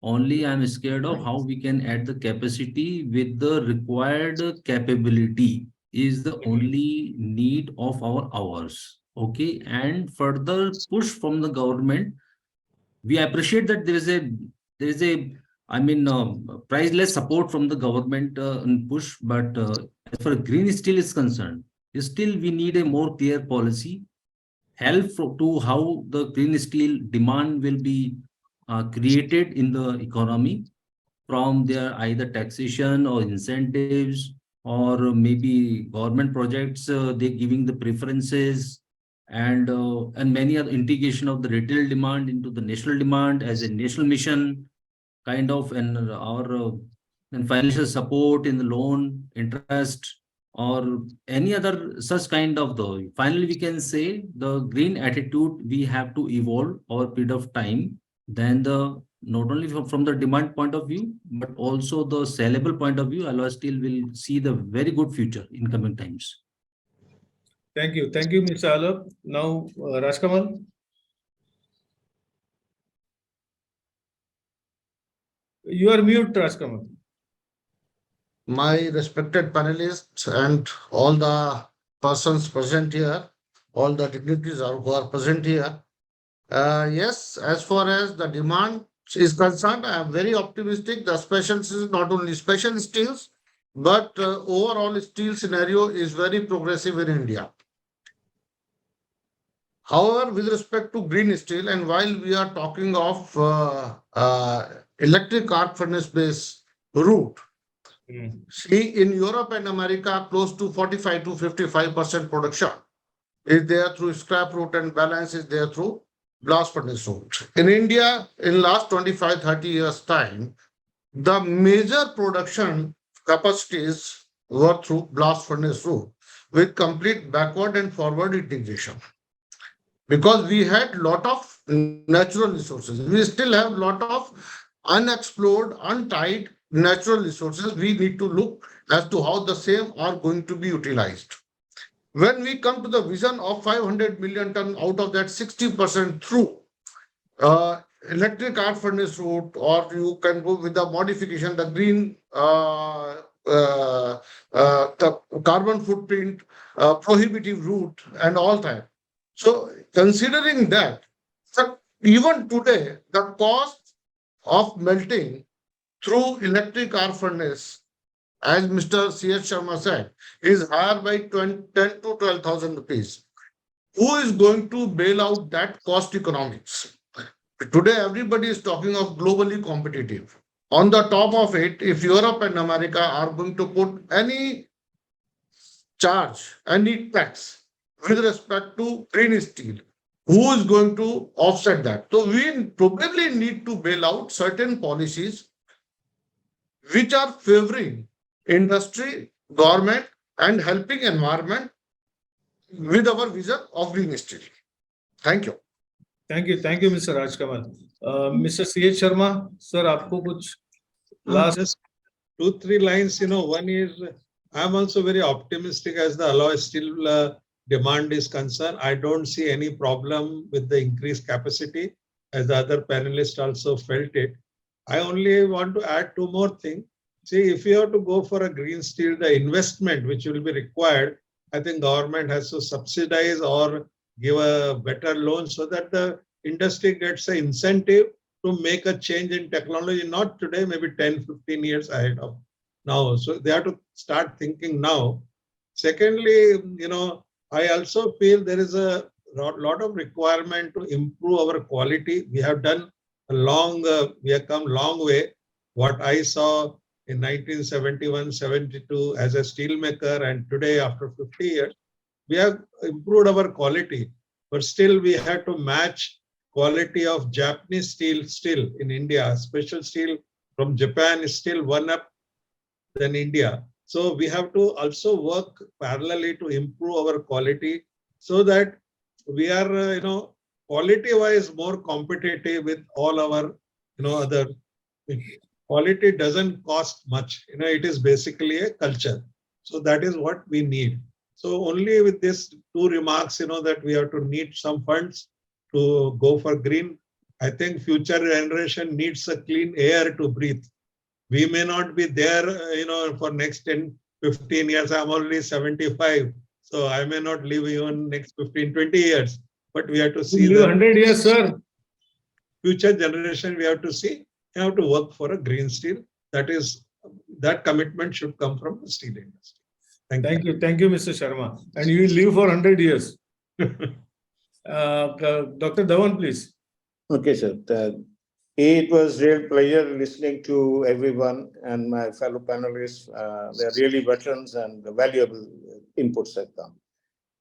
Only I'm scared of how we can add the capacity with the required capability is the only need of our hours. Okay, and further push from the government. We appreciate that there is a priceless support from the government and push, but as far as green steel is concerned, still we need a more clear policy, help to how the green steel demand will be created in the economy from their either taxation or incentives, or maybe government projects they giving the preferences, and many other integration of the retail demand into the national demand as a national mission kind of, and financial support in the loan interest or any other such kind of. The finally we can say the green attitude we have to evolve over a period of time, then the not only from the demand point of view but also the sellable point of view, alloy steel will see the very good future in coming times. Thank you, Mr. Alok. Now, Rajkamal. You are mute, Rajkamal. My respected panelists and all the persons present here, all the dignitaries who are present here. Yes, as far as the demand is concerned, I am very optimistic. The special steels, not only special steels, but overall steel scenario is very progressive in India. However, with respect to green steel, and while we are talking of electric arc furnace based route, see, in Europe and America, close to 45 to 55% production is there through scrap route, and balance is there through blast furnace route. In India, in last 25-30 years time, the major production capacities were through blast furnace route with complete backward and forward integration. Because we had lot of natural resources. We still have a lot of unexplored, untied natural resources. We need to look as to how the same are going to be utilized. When we come to the vision of 500 million ton, out of that 60% through uh, electric arc furnace route, or you can go with the modification, the green, the carbon footprint, prohibitive route, and all that. So, considering that, so even today, the cost of melting through electric arc furnace, as Mr. C.H. Sharma said, is higher by 10 to 12,000 rupees. Who is going to bail out that cost economics? Today, everybody is talking of globally competitive. On the top of it, if Europe and America are going to put any charge, any tax with respect to green steel, who is going to offset that? So we probably need to bail out certain policies which are favoring industry, government, and helping environment with our vision of green steel. Thank you. Thank you, Mr. Rajkamal. Mr. C.H. Sharma, sir, आपको कुछ last Just 2-3 lines. One is I'm also very optimistic as the alloy steel demand is concerned. I don't see any problem with the increased capacity, as the other panelists also felt it. I only want to add 2 more things. See, if you have to go for a green steel, the investment which will be required, I think government has to subsidize or give a better loan so that the industry gets an incentive to make a change in technology, not today, maybe 10, 15 years ahead of now. So they have to start thinking now. Secondly, I also feel there is a lot of requirement to improve our quality. We have done we have come long way. What I saw in 1971, 72 as a steelmaker, and today after 50 years, we have improved our quality, but still we have to match quality of Japanese steel still in India. Special steel from Japan is still one up than India. So we have to also work parallelly to improve our quality so that we are, quality-wise more competitive with all our, other. Quality doesn't cost much. It is basically a culture. So that is what we need. So only with these 2 remarks, that we have to need some funds to go for green. I think future generation needs a clean air to breathe. We may not be there, for next 10, 15 years. I'm only 75. So I may not live even next 15, 20 years. But we have to see the 100 years, sir. Future generation, we have to see. You have to work for a green steel. That commitment should come from the steel industry. Thank you, Mr. Sharma. And you will live for 100 years. Dr. Dhawan, please. Okay, sir. It was real pleasure listening to everyone and my fellow panelists. They're really veterans and valuable inputs have come.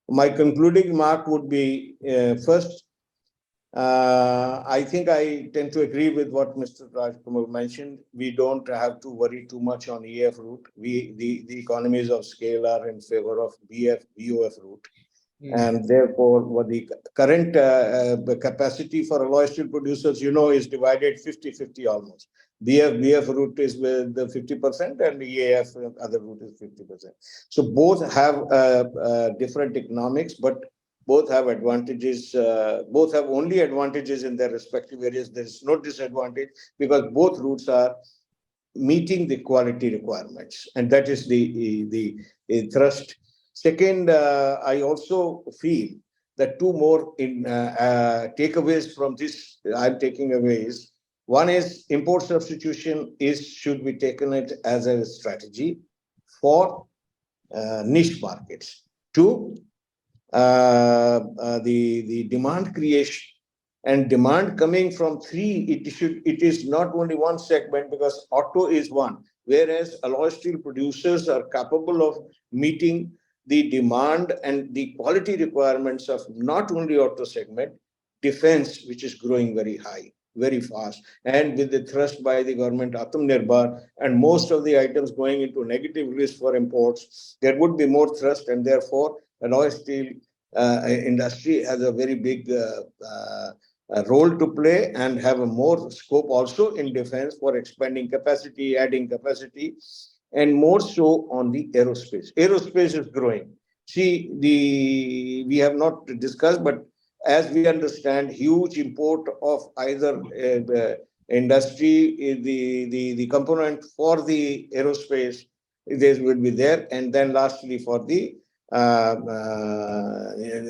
My concluding remark would be first, I think I tend to agree with what Mr. Rajkumar mentioned. We don't have to worry too much on EF route. The economies of scale are in favor of BOF route. And therefore, what the current capacity for alloy steel producers, is divided 50-50 almost. BF route is with the 50% and the EAF other route is 50%. So both have different economics, but both have advantages. Both have only advantages in their respective areas. There is no disadvantage because both routes are meeting the quality requirements, and that is the thrust. Second, I also feel that 2 more takeaways from this I'm taking away is, one is import substitution should be taken as a strategy for niche markets. 2, the demand creation and demand coming from 3, it is not only one segment because auto is one, whereas alloy steel producers are capable of meeting the demand and the quality requirements of not only auto segment, defense, which is growing very high, very fast, and with the thrust by the government Atmanirbhar and most of the items going into negative list for imports, there would be more thrust, and therefore alloy steel industry has a very big role to play and have a more scope also in defense for expanding capacity, adding capacity, and more so on the aerospace. Aerospace is growing. See, we have not discussed, but as we understand, huge import of either industry, the component for the aerospace, this will be there, and then lastly for the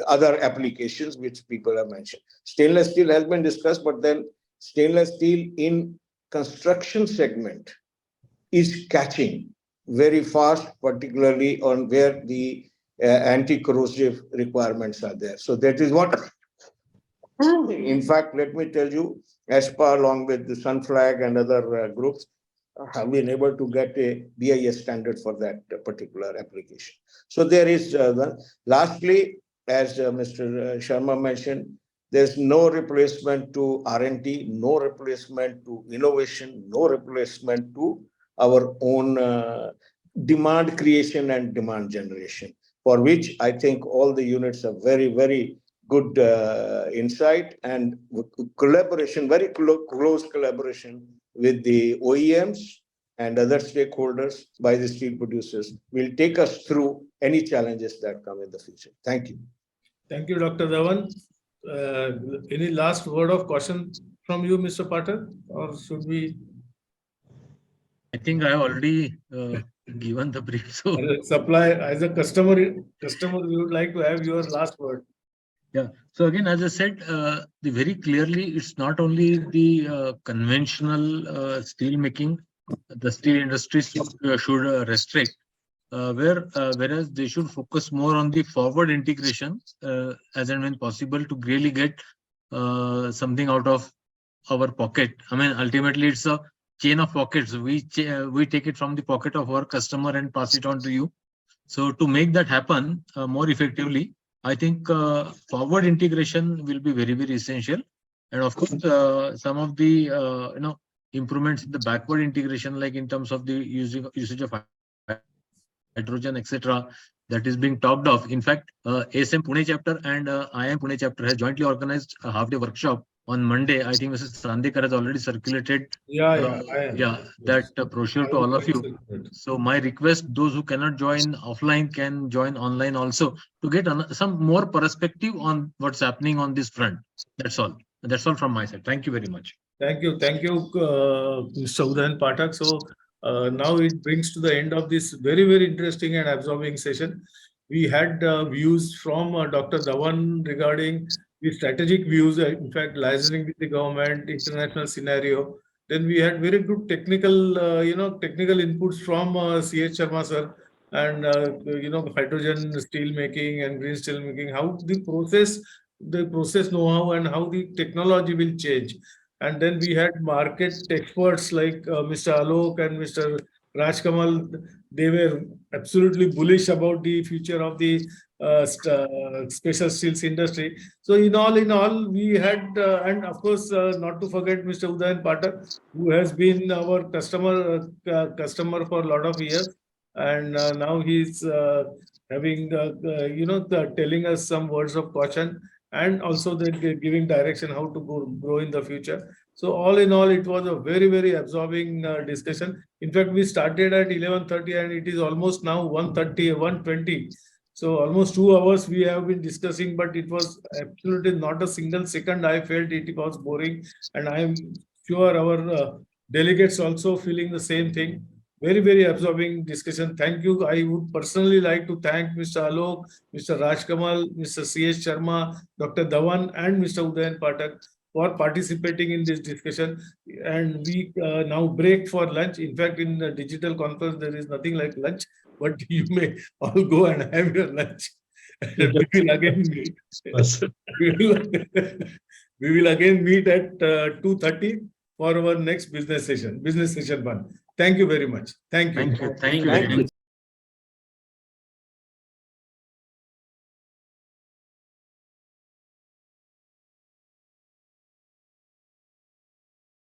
other applications which people have mentioned. Stainless steel has been discussed, but then stainless steel in construction segment is catching very fast, particularly on where the anti-corrosive requirements are there. So that is what, in fact, let me tell you, ASPA along with the Sunflag and other groups have been able to get a BIS standard for that particular application. So there is lastly, as Mr. Sharma mentioned, there's no replacement to R&D, no replacement to innovation, no replacement to our own demand creation and demand generation, for which I think all the units are very, very good insight and collaboration, very close collaboration with the OEMs and other stakeholders by the steel producers will take us through any challenges that come in the future. Thank you. Thank you, Dr. Dhawan. Any last word of caution from you, Mr. Pathak, or should we? I think I have already given the brief. So As a customer, we would like to have your last word. yeah. So again, as I said, very clearly, it's not only the conventional steel making, the steel industry should restrict, whereas they should focus more on the forward integration as and when possible to really get something out of our pocket. I mean, ultimately, it's a chain of pockets. We take it from the pocket of our customer and pass it on to you. So to make that happen more effectively, I think forward integration will be very, very essential. And of course, some of the improvements in the backward integration, like in terms of the usage of hydrogen, etc., that is being talked of. In fact, ASM Pune chapter and IIM Pune chapter has jointly organized a half-day workshop on Monday. I think Mrs. Sandekar has already circulated that brochure to all of you. So my request, those who cannot join offline can join online also to get some more perspective on what's happening on this front. That's all. That's all from my side. Thank you very much. Thank you, Mr. Udayan Pathak. So now it brings to the end of this very, very interesting and absorbing session. We had views from Dr. Dhawan regarding the strategic views, in fact, liaising with the government, international scenario. Then we had very good technical, technical inputs from C.H. Sharma sir, and hydrogen steel making and green steel making, how the process know-how and how the technology will change. And then we had market experts like Mr. Alok and Mr. Rajkamal. They were absolutely bullish about the future of the special steels industry. So in all, we had, and of course, not to forget Mr. Udayan Pathak, who has been our customer for a lot of years, and now he's having, telling us some words of caution, and also they're giving direction how to grow in the future. So all in all, it was a very, very absorbing discussion. In fact, we started at 11:30 and it is almost now 1:30, 1:20. So almost 2 hours we have been discussing, but it was absolutely not a single second I felt it was boring. And I am sure our delegates also feeling the same thing. Very, very absorbing discussion. Thank you. I would personally like to thank Mr. Alok, Mr. Rajkamal, Mr. C.H. Sharma, Dr. Dhawan, and Mr. Udayan Pathak for participating in this discussion. And we now break for lunch. In fact, in the digital conference, there is nothing like lunch, but you may all go and have your lunch. We will again meet. We will again meet at 2:30 for our next business session 1. Thank you very much. Thank you. Thank you. Thank you very much.